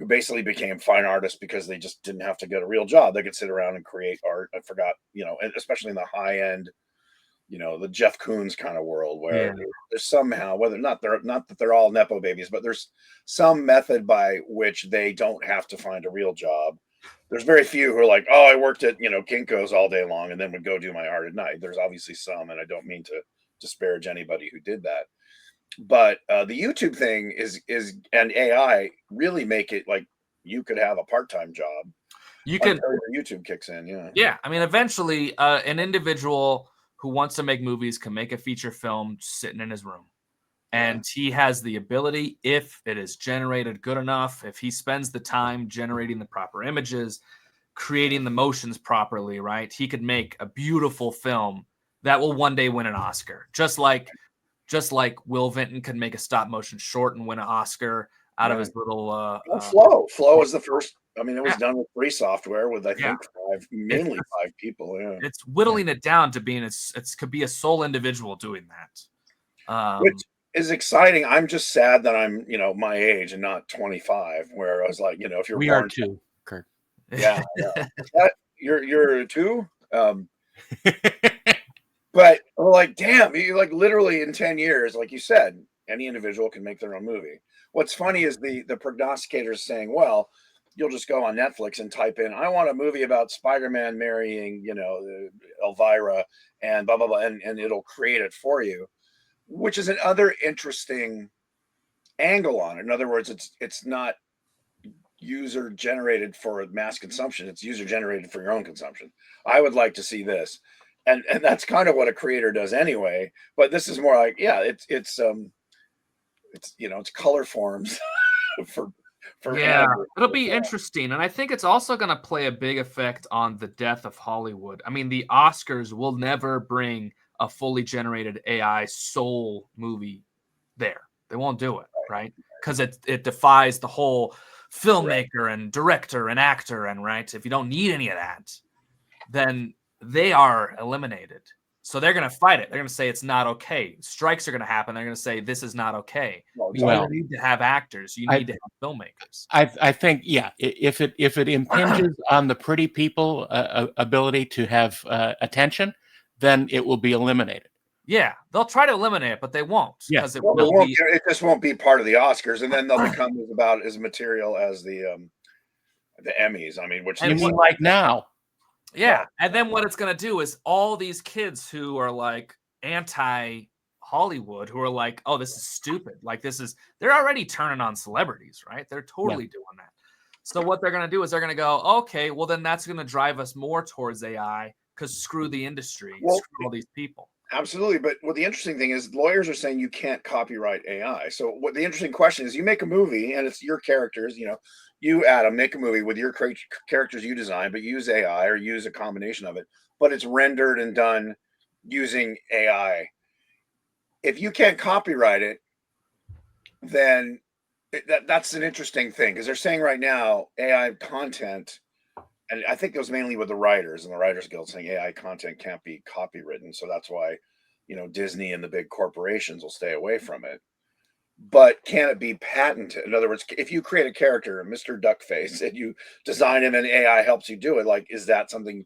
basically became fine artists because they just didn't have to get a real job. They could sit around and create art. I forgot, and especially in the high end, the Jeff Koons kind of world where there's somehow, not that they're all Nepo babies, but there's some method by which they don't have to find a real job. There's very few who are like, oh, I worked at, Kinko's all day long and then would go do my art at night. There's obviously some, and I don't mean to disparage anybody who did that. But the YouTube thing is and AI really make it like you could have a part-time job. You can YouTube kicks in, yeah. I mean, eventually, an individual who wants to make movies can make a feature film sitting in his room, and he has the ability, if it is generated good enough, if he spends the time generating the proper images, creating the motions properly, right? He could make a beautiful film that will one day win an Oscar, just like Will Vinton could make a stop motion short and win an Oscar out of his little Flow was the first. I mean, it was done with free software with, I think, mainly five people. Yeah. It's whittling it down to being it could be a sole individual doing that. Which is exciting. I'm just sad that I'm, my age and not 25, where I was like, if you're we born, are too, Kurt. Yeah. You're two. But we're like, damn, you like literally in 10 years, like you said, any individual can make their own movie. What's funny is the prognosticators saying, well, you'll just go on Netflix and type in, I want a movie about Spider-Man marrying, Elvira and blah, blah, blah. And it'll create it for you, which is another interesting angle on it. In other words, it's not user generated for mass consumption. It's user generated for your own consumption. I would like to see this. And that's kind of what a creator does anyway. But this is more like, it's color forms for it'll be interesting. And I think it's also going to play a big effect on the death of Hollywood. I mean, the Oscars will never bring a fully generated AI soul movie there. They won't do it, right? Because it defies the whole filmmaker and director and actor, and right. If you don't need any of that, then they are eliminated. So they're going to fight it. They're going to say it's not okay. Strikes are going to happen. They're going to say this is not okay. Well, you need to have actors. You need to have filmmakers. I think, if it impinges on the pretty people ability to have attention, then it will be eliminated. Yeah, they'll try to eliminate it, but they won't. Yes, it just won't be part of the Oscars, and then they'll become about as material as the Emmys. I mean, which you mean like now. Yeah, and then what it's going to do is all these kids who are like anti-Hollywood, who are like, oh, this is stupid. Like they're already turning on celebrities, right? They're totally doing that. So what they're going to do is they're going to go, okay, well then that's going to drive us more towards AI because screw the industry, screw all these people. Absolutely. But what the interesting thing is, lawyers are saying you can't copyright AI. So what the interesting question is, you make a movie and it's your characters, you, Adam, make a movie with your characters you design, but use AI or use a combination of it, but it's rendered and done using AI. If you can't copyright it, then that's an interesting thing, because they're saying right now AI content, and I think it was mainly with the writers and the Writers Guild saying AI content can't be copywritten. So that's why, Disney and the big corporations will stay away from it. But can it be patented? In other words, if you create a character, Mr. Duckface, and you design him and AI helps you do it, like, is that something,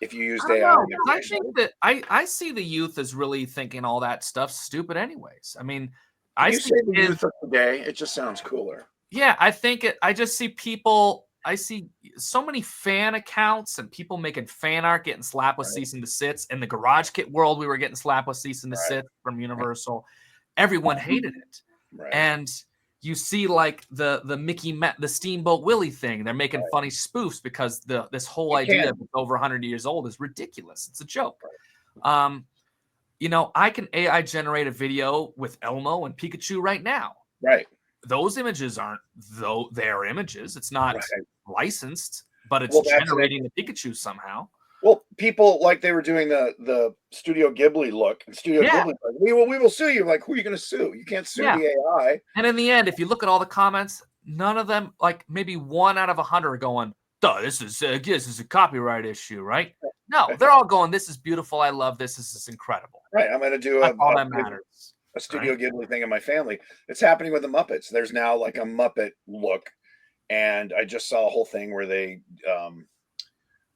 if you used I don't AI? know. I think that I see the youth as really thinking all that stuff's stupid anyways. I mean, You say the youth of today, it just sounds cooler. Yeah, I think I just see people. I see so many fan accounts and people making fan art getting slapped with cease and desist. In the Garage Kit world, we were getting slapped with cease and desist from Universal. Everyone hated it. Right. And you see like the the Steamboat Willie thing. They're making funny spoofs because this whole idea that's over 100 years old is ridiculous. It's a joke. I can AI generate a video with Elmo and Pikachu right now. Right. Those images aren't their images. It's not licensed, but it's generating the Pikachu somehow. Well, people, like, they were doing the Studio Ghibli look, and Studio Ghibli, like, we will sue you. Like, who are you going to sue? You can't sue the AI. And in the end, if you look at all the comments, none of them, like maybe 1 out of 100, are going, "Duh, this is a copyright issue, right?" No, they're all going, "This is beautiful. I love this. This is incredible." Right. I'm going to do all that matters. A Studio Ghibli thing in my family. It's happening with the Muppets. There's now like a Muppet look, and I just saw a whole thing where they,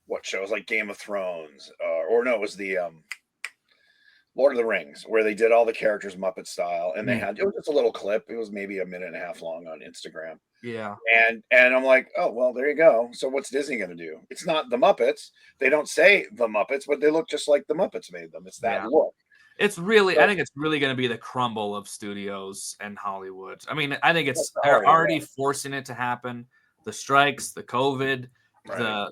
what shows, like Game of Thrones, or no, it was the Lord of the Rings, where they did all the characters Muppet style, and it was just a little clip. It was maybe a minute and a half long on Instagram. Yeah. And I'm like, oh, well, there you go. So what's Disney going to do? It's not the Muppets. They don't say the Muppets, but they look just like the Muppets made them. It's that look. It's really, I think it's really going to be the crumble of studios and Hollywood. I mean, I think they're already forcing it to happen. The strikes, the COVID,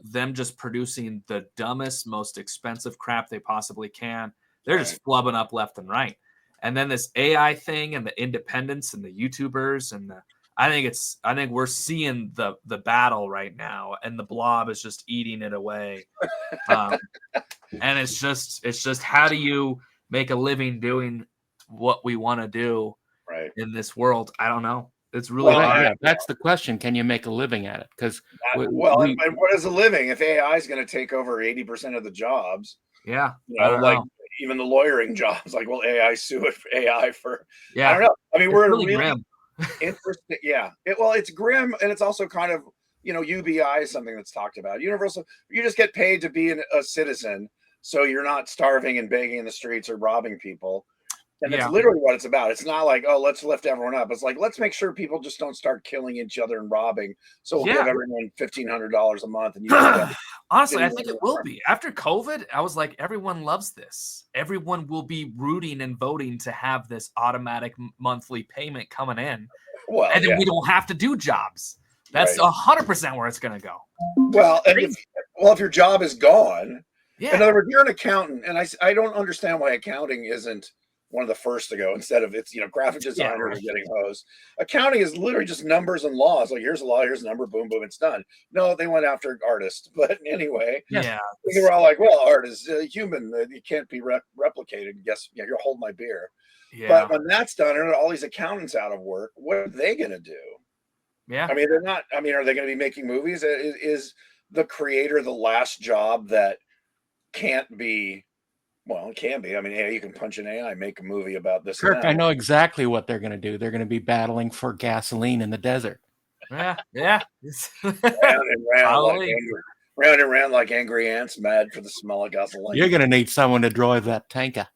them just producing the dumbest, most expensive crap they possibly can. They're just flubbing up left and right. And then this AI thing and the independents and the YouTubers and I think we're seeing the battle right now, and the blob is just eating it away. And it's just how do you make a living doing what we want to do in this world? I don't know. It's really that's the question. Can you make a living at it? Because and what is a living if AI is going to take over 80% of the jobs? Yeah, like even the lawyering jobs. Like, will AI sue it for AI for? Yeah, I don't know. I mean, we're really grim. Interesting. Yeah. It's grim, and it's also kind of, UBI is something that's talked about. Universal, you just get paid to be a citizen, so you're not starving and begging in the streets or robbing people. And it's literally what it's about. It's not like, oh, let's lift everyone up. It's like, let's make sure people just don't start killing each other and robbing. So we'll give everyone $1,500 a month. And honestly, I think it will be. After COVID, I was like, everyone loves this. Everyone will be rooting and voting to have this automatic monthly payment coming in. Well, and then we don't have to do jobs. That's 100% where it's going to go. Well, if your job is gone, in other words, you're an accountant, and I don't understand why accounting isn't one of the first to go instead of it's graphic designers getting hosed. Accounting is literally just numbers and laws. Like, here's a law, here's a number, boom, boom, it's done. No, they went after artists, but anyway, they were all like, well, art is human, it can't be replicated. Yes, you'll hold my beer. But when that's done and all these accountants out of work, what are they going to do? Yeah, I mean, they're not. I mean, are they going to be making movies? Is the creator the last job that can't be? Well, it can be. I mean, hey, you can punch an AI, make a movie about this. Kirk, I know exactly what they're going to do. They're going to be battling for gasoline in the desert. Yeah. round and round like angry ants, mad for the smell of gasoline. You're going to need someone to drive that tanker.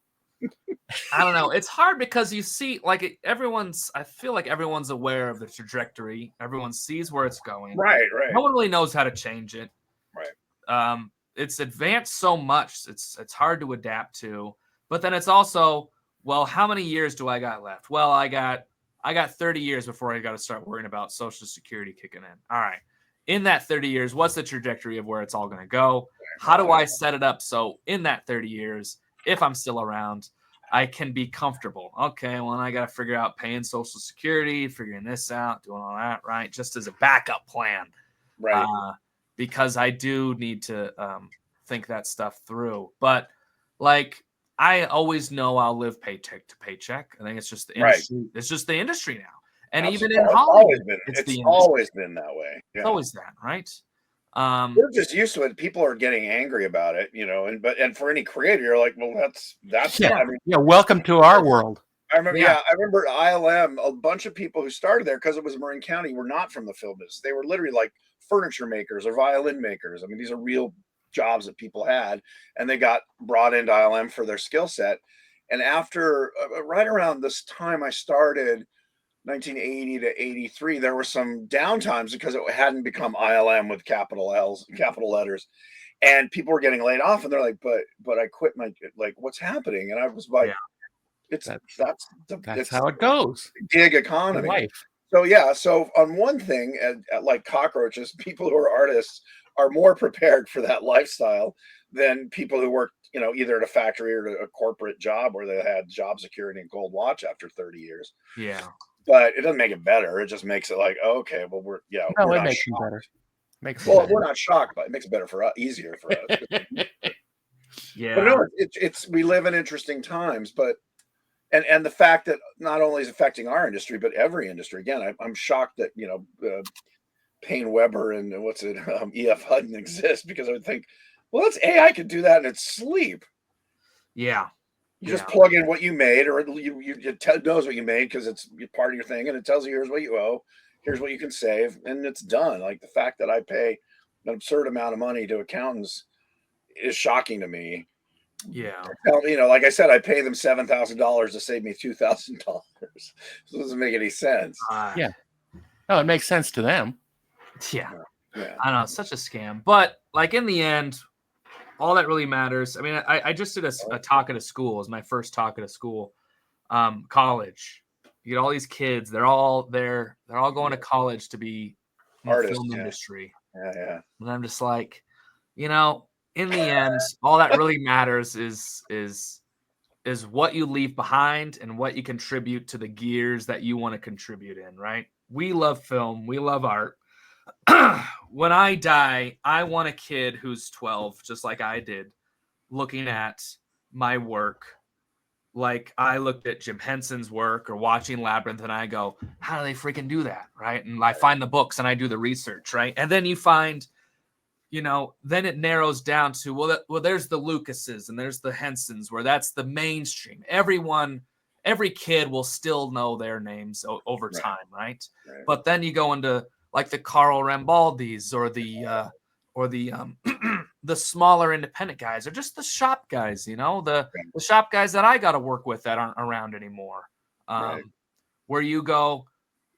I don't know. It's hard because you see, like, I feel like everyone's aware of the trajectory. Everyone sees where it's going. Right. No one really knows how to change it. Right. It's advanced so much. It's hard to adapt to. But then it's also, well, how many years do I got left? Well, I got 30 years before I got to start worrying about Social Security kicking in. All right. In that 30 years, what's the trajectory of where it's all going to go? How do I set it up so in that 30 years, if I'm still around, I can be comfortable. Okay, well, I got to figure out paying Social Security, figuring this out, doing all that, right? Just as a backup plan. Right. Because I do need to think that stuff through. But like, I always know I'll live paycheck to paycheck. I think it's just the industry. Right. It's just the industry now. And Absolutely. even in Hollywood, it's always been that way. Yeah. It's always that, right? We're just used to it. People are getting angry about it, and for any creator, you're like, well, that's yeah. I mean, welcome to our world. I remember ILM. A bunch of people who started there because it was Marin County were not from the film business. They were literally like furniture makers or violin makers. I mean, these are real jobs that people had, and they got brought into ILM for their skill set. And after right around this time, I started. 1980 to 83, there were some downtimes because it hadn't become ILM with capital letters, and people were getting laid off, and they're like, but I quit what's happening? And I was like, that's how it goes. Gig economy. Life. So on one thing, like cockroaches, people who are artists are more prepared for that lifestyle than people who work, either at a factory or a corporate job where they had job security and gold watch after 30 years. Yeah. But it doesn't make it better. It just makes it like, okay, well, we're not makes shocked. It better. We're not shocked, but it makes it better for us, easier for us. Yeah. But no, we live in interesting times, but and the fact that not only is affecting our industry, but every industry. Again, I'm shocked that Payne Weber and E.F. Hutton exist, because I would think, well, that's AI could do that in its sleep. Yeah. You just plug in what you made, or it knows what you made because it's part of your thing, and it tells you here's what you owe, here's what you can save, and it's done. Like, the fact that I pay an absurd amount of money to accountants is shocking to me. Yeah. Like I said, I pay them $7,000 to save me $2,000. So it doesn't make any sense. Yeah. No, it makes sense to them. Yeah. I know, it's such a scam. But like, in the end, all that really matters. I mean, I just did a talk at a school. It was my first talk at a school, college. You get all these kids. They're all going to college to be in the film industry. Yeah. And I'm just like, in the end, all that really matters is what you leave behind and what you contribute to the gears that you want to contribute in, right? We love film. We love art. When I die, I want a kid who's 12, just like I did, looking at my work like I looked at Jim Henson's work or watching Labyrinth, and I go, how do they freaking do that, right? And I find the books and I do the research, right? And then you find, then it narrows down to, well, there's the Lucases and there's the Hensons, where that's the mainstream. Every kid will still know their names over time, right? But then you go into like the Carl Rambaldis or the the smaller independent guys, or just the shop guys, the shop guys that I got to work with that aren't around anymore. Where you go,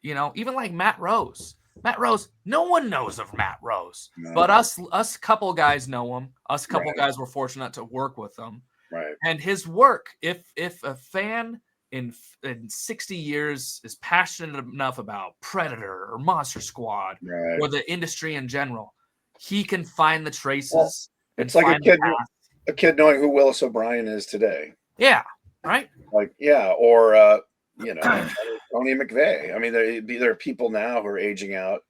even like Matt Rose. Matt Rose, no one knows of Matt Rose, but us couple guys know him. Us couple guys were fortunate to work with him. Right. And his work, if a fan in 60 years is passionate enough about Predator or Monster Squad or the industry in general, he can find the traces. Well, it's like a kid knowing who Willis O'Brien is today. Yeah. Right. Like, or Tony McVeigh. I mean, there are people now who are aging out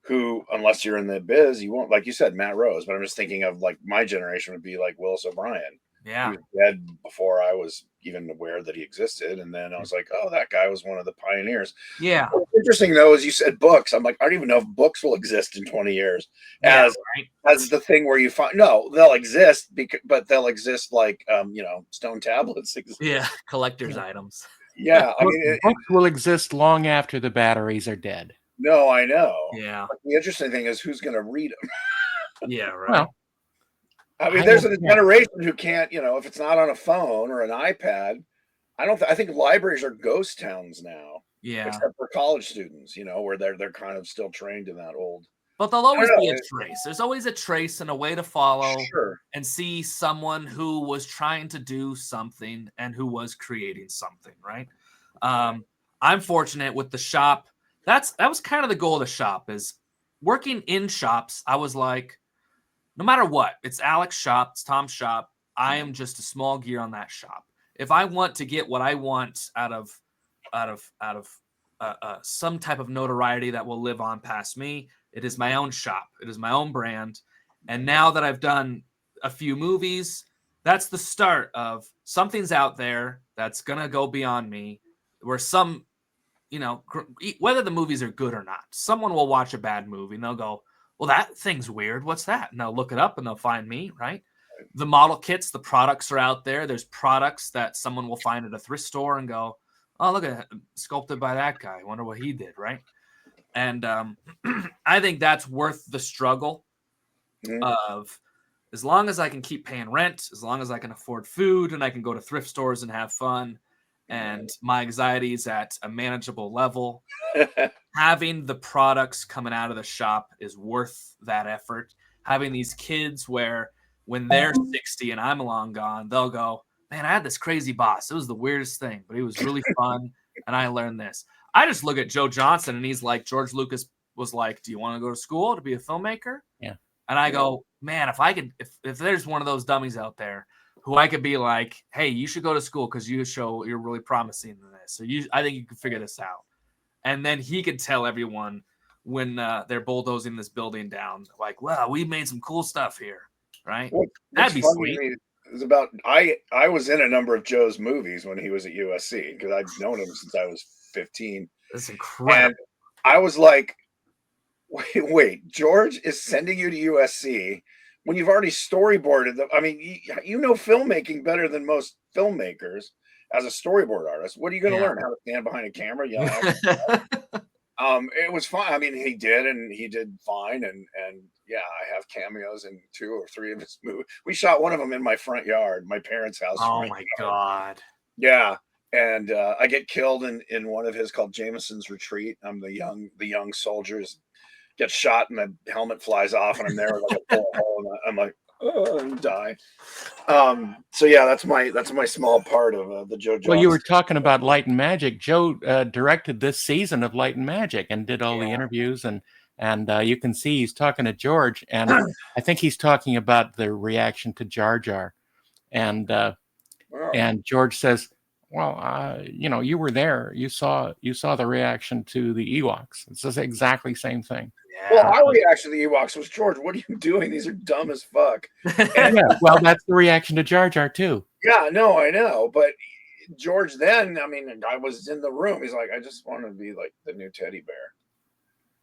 who, unless you're in the biz, you won't, like you said, Matt Rose. But I'm just thinking of, like, my generation would be like Willis O'Brien. Yeah. He was dead before I was even aware that he existed. And then I was like, oh, that guy was one of the pioneers. Yeah. What's interesting, though, is you said books. I'm like, I don't even know if books will exist in 20 years as the thing where you find. No, they'll exist, but they'll exist like, stone tablets exist. Yeah. Collector's items. Yeah. I mean, books will exist long after the batteries are dead. No, I know. Yeah. But the interesting thing is who's going to read them. Yeah. Right. Well, I mean, there's a generation who can't, if it's not on a phone or an iPad. I think libraries are ghost towns now. Yeah. Except for college students, where they're kind of still trained in that old. But there'll always be a trace. There's always a trace and a way to follow and see someone who was trying to do something and who was creating something, right? I'm fortunate with the shop. That was kind of the goal of the shop, is working in shops. I was like, no matter what, it's Alex's shop, it's Tom's shop, I am just a small gear on that shop. if I want to get what I want out of some type of notoriety that will live on past me, it is my own shop. It is my own brand. And now that I've done a few movies, that's the start of something's out there that's going to go beyond me, where some, whether the movies are good or not, someone will watch a bad movie and they'll go, well, that thing's weird. What's that? And they'll look it up and they'll find me, right? The model kits, the products are out there. There's products that someone will find at a thrift store and go, oh, look at it, sculpted by that guy. I wonder what he did, right? And I think that's worth the struggle of, as long as I can keep paying rent, as long as I can afford food and I can go to thrift stores and have fun, and my anxiety is at a manageable level, having the products coming out of the shop is worth that effort. Having these kids where when they're 60 and I'm long gone, they'll go, man, I had this crazy boss. It was the weirdest thing, but it was really fun. And I learned this. I just look at Joe Johnson and he's like, George Lucas was like, do you want to go to school to be a filmmaker? Yeah. And I go, man, if I could, if there's one of those dummies out there who I could be like, hey, you should go to school because you're really promising in this. So I think you can figure this out. And then he could tell everyone when they're bulldozing this building down, like, wow, we made some cool stuff here. Right? Well, that'd be sweet. It was about I was in a number of Joe's movies when he was at USC because I've known him since I was 15. That's incredible. And I was like, wait, George is sending you to USC when you've already storyboarded them. I mean, you know filmmaking better than most filmmakers as a storyboard artist. What are you going to learn? How to stand behind a camera? It was fun. I mean, he did fine. And yeah, I have cameos in 2 or 3 of his movies. We shot one of them in my front yard, my parents' house. Oh my God. Yeah. And I get killed in one of his called Jameson's Retreat. I'm the young soldiers get shot and the helmet flies off and I'm there with like a bullet hole and I'm like, oh, and die. So yeah, that's my small part of the Joe Johnson. Well, you were talking about Light and Magic. Joe directed this season of Light and Magic and did all the interviews and you can see he's talking to George and I think he's talking about the reaction to Jar Jar and George says, well, you were there. You saw the reaction to the Ewoks. It's the exactly same thing. Well, our reaction to the Ewoks was, George, what are you doing? These are dumb as fuck. And, well, that's the reaction to Jar Jar too. Yeah, no, I know. But George then, I mean, I was in the room. He's like, I just want to be like the new teddy bear.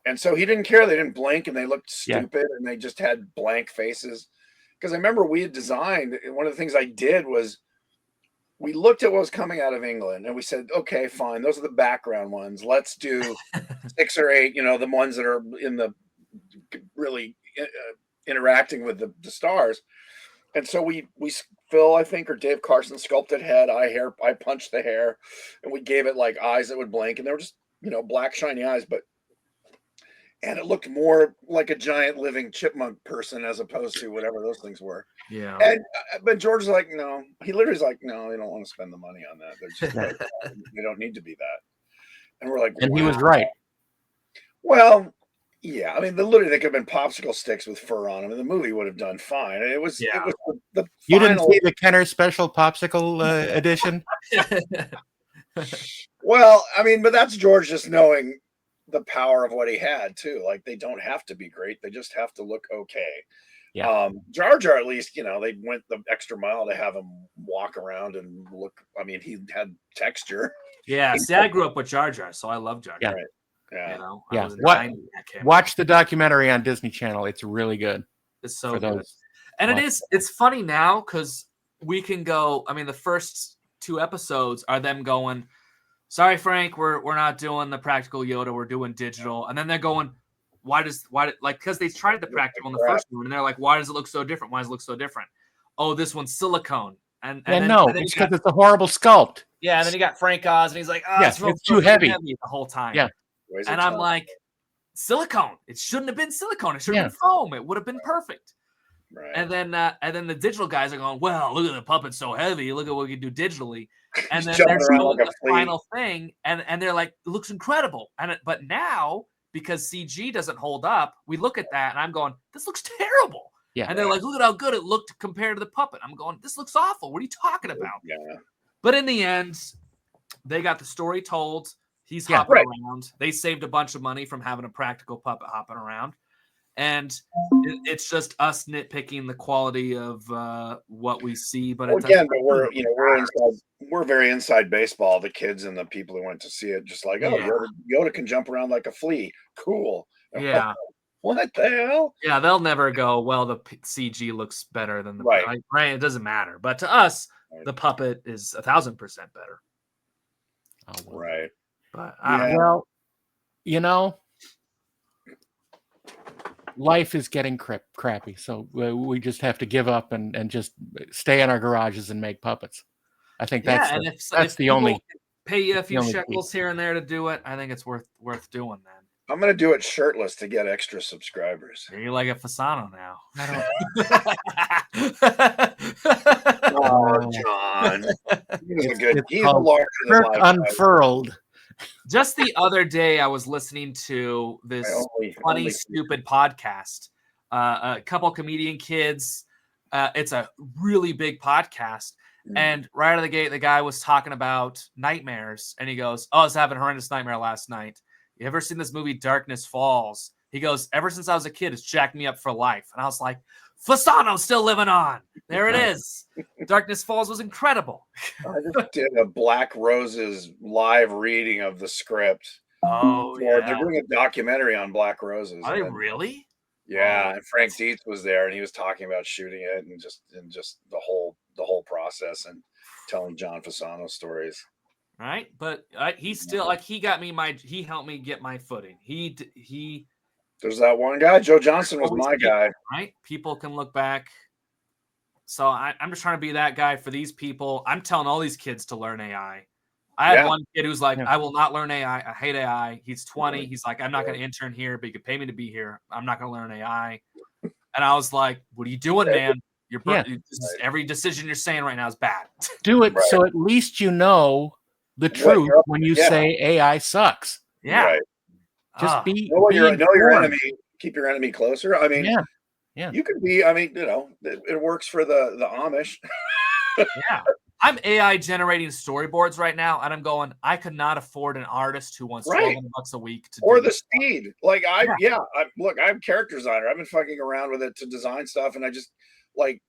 And so he didn't care. They didn't blink and they looked stupid and they just had blank faces. Because I remember we had designed, one of the things I did was we looked at what was coming out of England and we said, okay, fine. Those are the background ones. Let's do 6 or 8, the ones that are in the really interacting with the stars. And so we Phil, I think, or Dave Carson sculpted head, eye, hair. I punched the hair and we gave it like eyes that would blink and they were just, black shiny eyes, and it looked more like a giant living chipmunk person as opposed to whatever those things were. Yeah. But George is like, no. He literally is like, no, they don't want to spend the money on that. They're just like, they don't need to be that. And we're like, and he was right. Well, yeah. I mean, literally, they could have been popsicle sticks with fur on them, and the movie would have done fine. And it was the You didn't see the Kenner Special Popsicle edition? Well, I mean, but that's George just knowing the power of what he had too. Like they don't have to be great; they just have to look okay. Yeah. Jar Jar, at least they went the extra mile to have him walk around and look. I mean, he had texture. Yeah. See, I grew up with Jar Jar, so I love Jar Jar. Yeah. Yeah. Watch the documentary on Disney Channel. It's really good. It's so good. And it's funny now because we can go. I mean, the first 2 episodes are them going, sorry, Frank, we're not doing the practical Yoda, we're doing digital. And then they're going, because they tried the practical in the first one, and they're like, why does it look so different? Why does it look so different? Oh, this one's silicone. And it's because it's a horrible sculpt. Yeah, and then you got Frank Oz, and he's like, oh, it's too heavy the whole time. Yeah. And I'm like, silicone. It shouldn't have been silicone. It should have been foam. It would have been perfect. Right. And then the digital guys are going, well, look at the puppet so heavy. Look at what we can do digitally. And then they're showing the final thing, and they're like, it looks incredible. But now, because CG doesn't hold up, we look at that, and I'm going, this looks terrible. Yeah. And they're like, look at how good it looked compared to the puppet. I'm going, this looks awful. What are you talking about? Yeah. But in the end, they got the story told. He's Yeah, hopping around. They saved a bunch of money from having a practical puppet hopping around. And it's just us nitpicking the quality of what we see. But Well, again, but we're very inside baseball. The kids and the people who went to see it, just like, Yoda can jump around like a flea. Cool. Yeah. What the hell? Yeah, they'll never go, well, the CG looks better than the right. It doesn't matter. But to us, the puppet is 1,000% better. Oh, right. But well, life is getting crappy, so we just have to give up and just stay in our garages and make puppets. I think that's the only. Pay you a few shekels here and there to do it. I think it's worth doing, man. I'm gonna do it shirtless to get extra subscribers. You're like a Fasano now. Oh, John, he's a larger than life unfurled. Just the other day, I was listening to this funny, stupid podcast. A couple comedian kids. It's a really big podcast. And right out of the gate, the guy was talking about nightmares. And he goes, I was having a horrendous nightmare last night. You ever seen this movie, Darkness Falls? He goes, ever since I was a kid, it's jacked me up for life. And I was like, Fasano's still living on. There it is. Darkness Falls was incredible. I just did a Black Roses live reading of the script. Oh, yeah. They're doing a documentary on Black Roses. Are they really? Yeah, and Frank Dietz was there, and he was talking about shooting it and just the whole process and telling John Fasano stories. Right, but he's still he helped me get my footing. He. There's that one guy, Joe Johnson was my guy. Right, people can look back. So I'm just trying to be that guy for these people. I'm telling all these kids to learn AI. I had one kid who's like, I will not learn AI. I hate AI. He's 20. He's like, I'm not going to intern here, but you can pay me to be here. I'm not going to learn AI. And I was like, what are you doing, man? Every decision you're saying right now is bad. Do it so at least you know the truth when you say AI sucks. Yeah. Right. Just know your enemy. Keep your enemy closer. I mean, you could be. I mean, it works for the Amish. Yeah. I'm AI generating storyboards right now, and I'm going, I could not afford an artist who wants $1,200 a week to or the speed. Like I'm character designer. I've been fucking around with it to design stuff, and I just like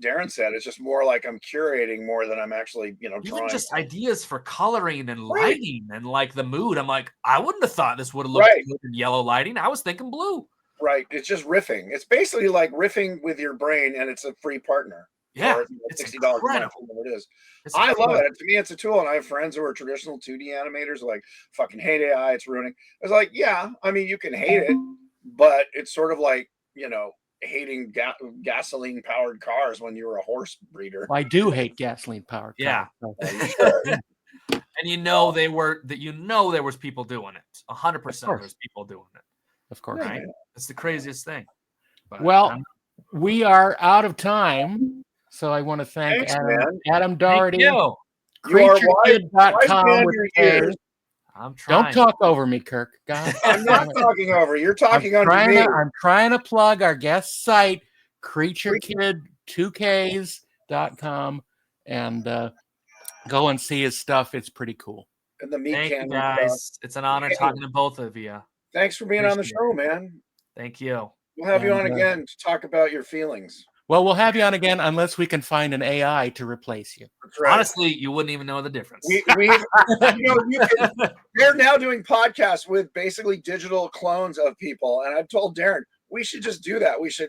Darren said, it's just more like I'm curating more than I'm actually, even trying. Just ideas for coloring and lighting and like the mood. I'm like, I wouldn't have thought this would have looked good in yellow lighting. I was thinking blue. Right. It's just riffing. It's basically like riffing with your brain, and it's a free partner. Yeah, or it's $60 a month, whatever it is. I love it. To me, it's a tool, and I have friends who are traditional 2D animators who like fucking hate AI. It's ruining. It's like, I mean, you can hate it, but it's sort of like hating gasoline powered cars when you were a horse breeder. I do hate gasoline powered cars. Yeah. And there was people doing it. 100% there was people doing it. Of course. Right? It's the craziest thing. But, we are out of time. So I want to thank Adam Dougherty, KreatureKid.com. I'm trying. Don't talk over me, Kirk. God, I'm not talking over. You're talking under me. I'm trying to plug our guest site, KreatureKid2Ks.com, and go and see his stuff. It's pretty cool. And the meat Thank you, candy guys. stuff. It's an honor talking to both of you. Thanks for being on the show, man. Thank you. We'll have you on again to talk about your feelings. Well, we'll have you on again unless we can find an AI to replace you. Right. Honestly, you wouldn't even know the difference. They're now doing podcasts with basically digital clones of people. And I've told Darren, we should just do that. We should,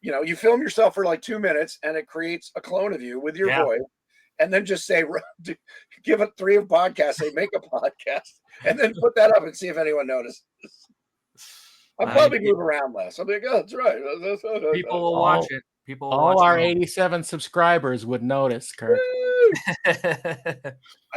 you film yourself for like 2 minutes and it creates a clone of you with your voice. And then just say, give it 3 podcasts, say, make a podcast, and then put that up and see if anyone notices. I'll probably move around less. I'll be like, that's right. People will watch it. People will all watch our 87 subscribers would notice, Kirk. I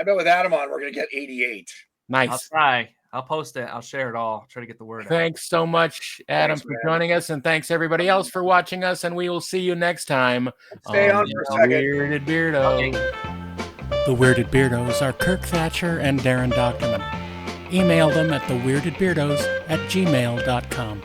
bet with Adam on, we're going to get 88. Nice. I'll try. I'll post it. I'll share it all. Try to get the word out. Thanks so much, Adam, for joining us. And thanks everybody else for watching us. And we will see you next time. Stay on for a second. Weirded Beardos. The Weirded Beardos are Kirk Thatcher and Darren Doctorman. Email them at theweirdedbeardos@gmail.com.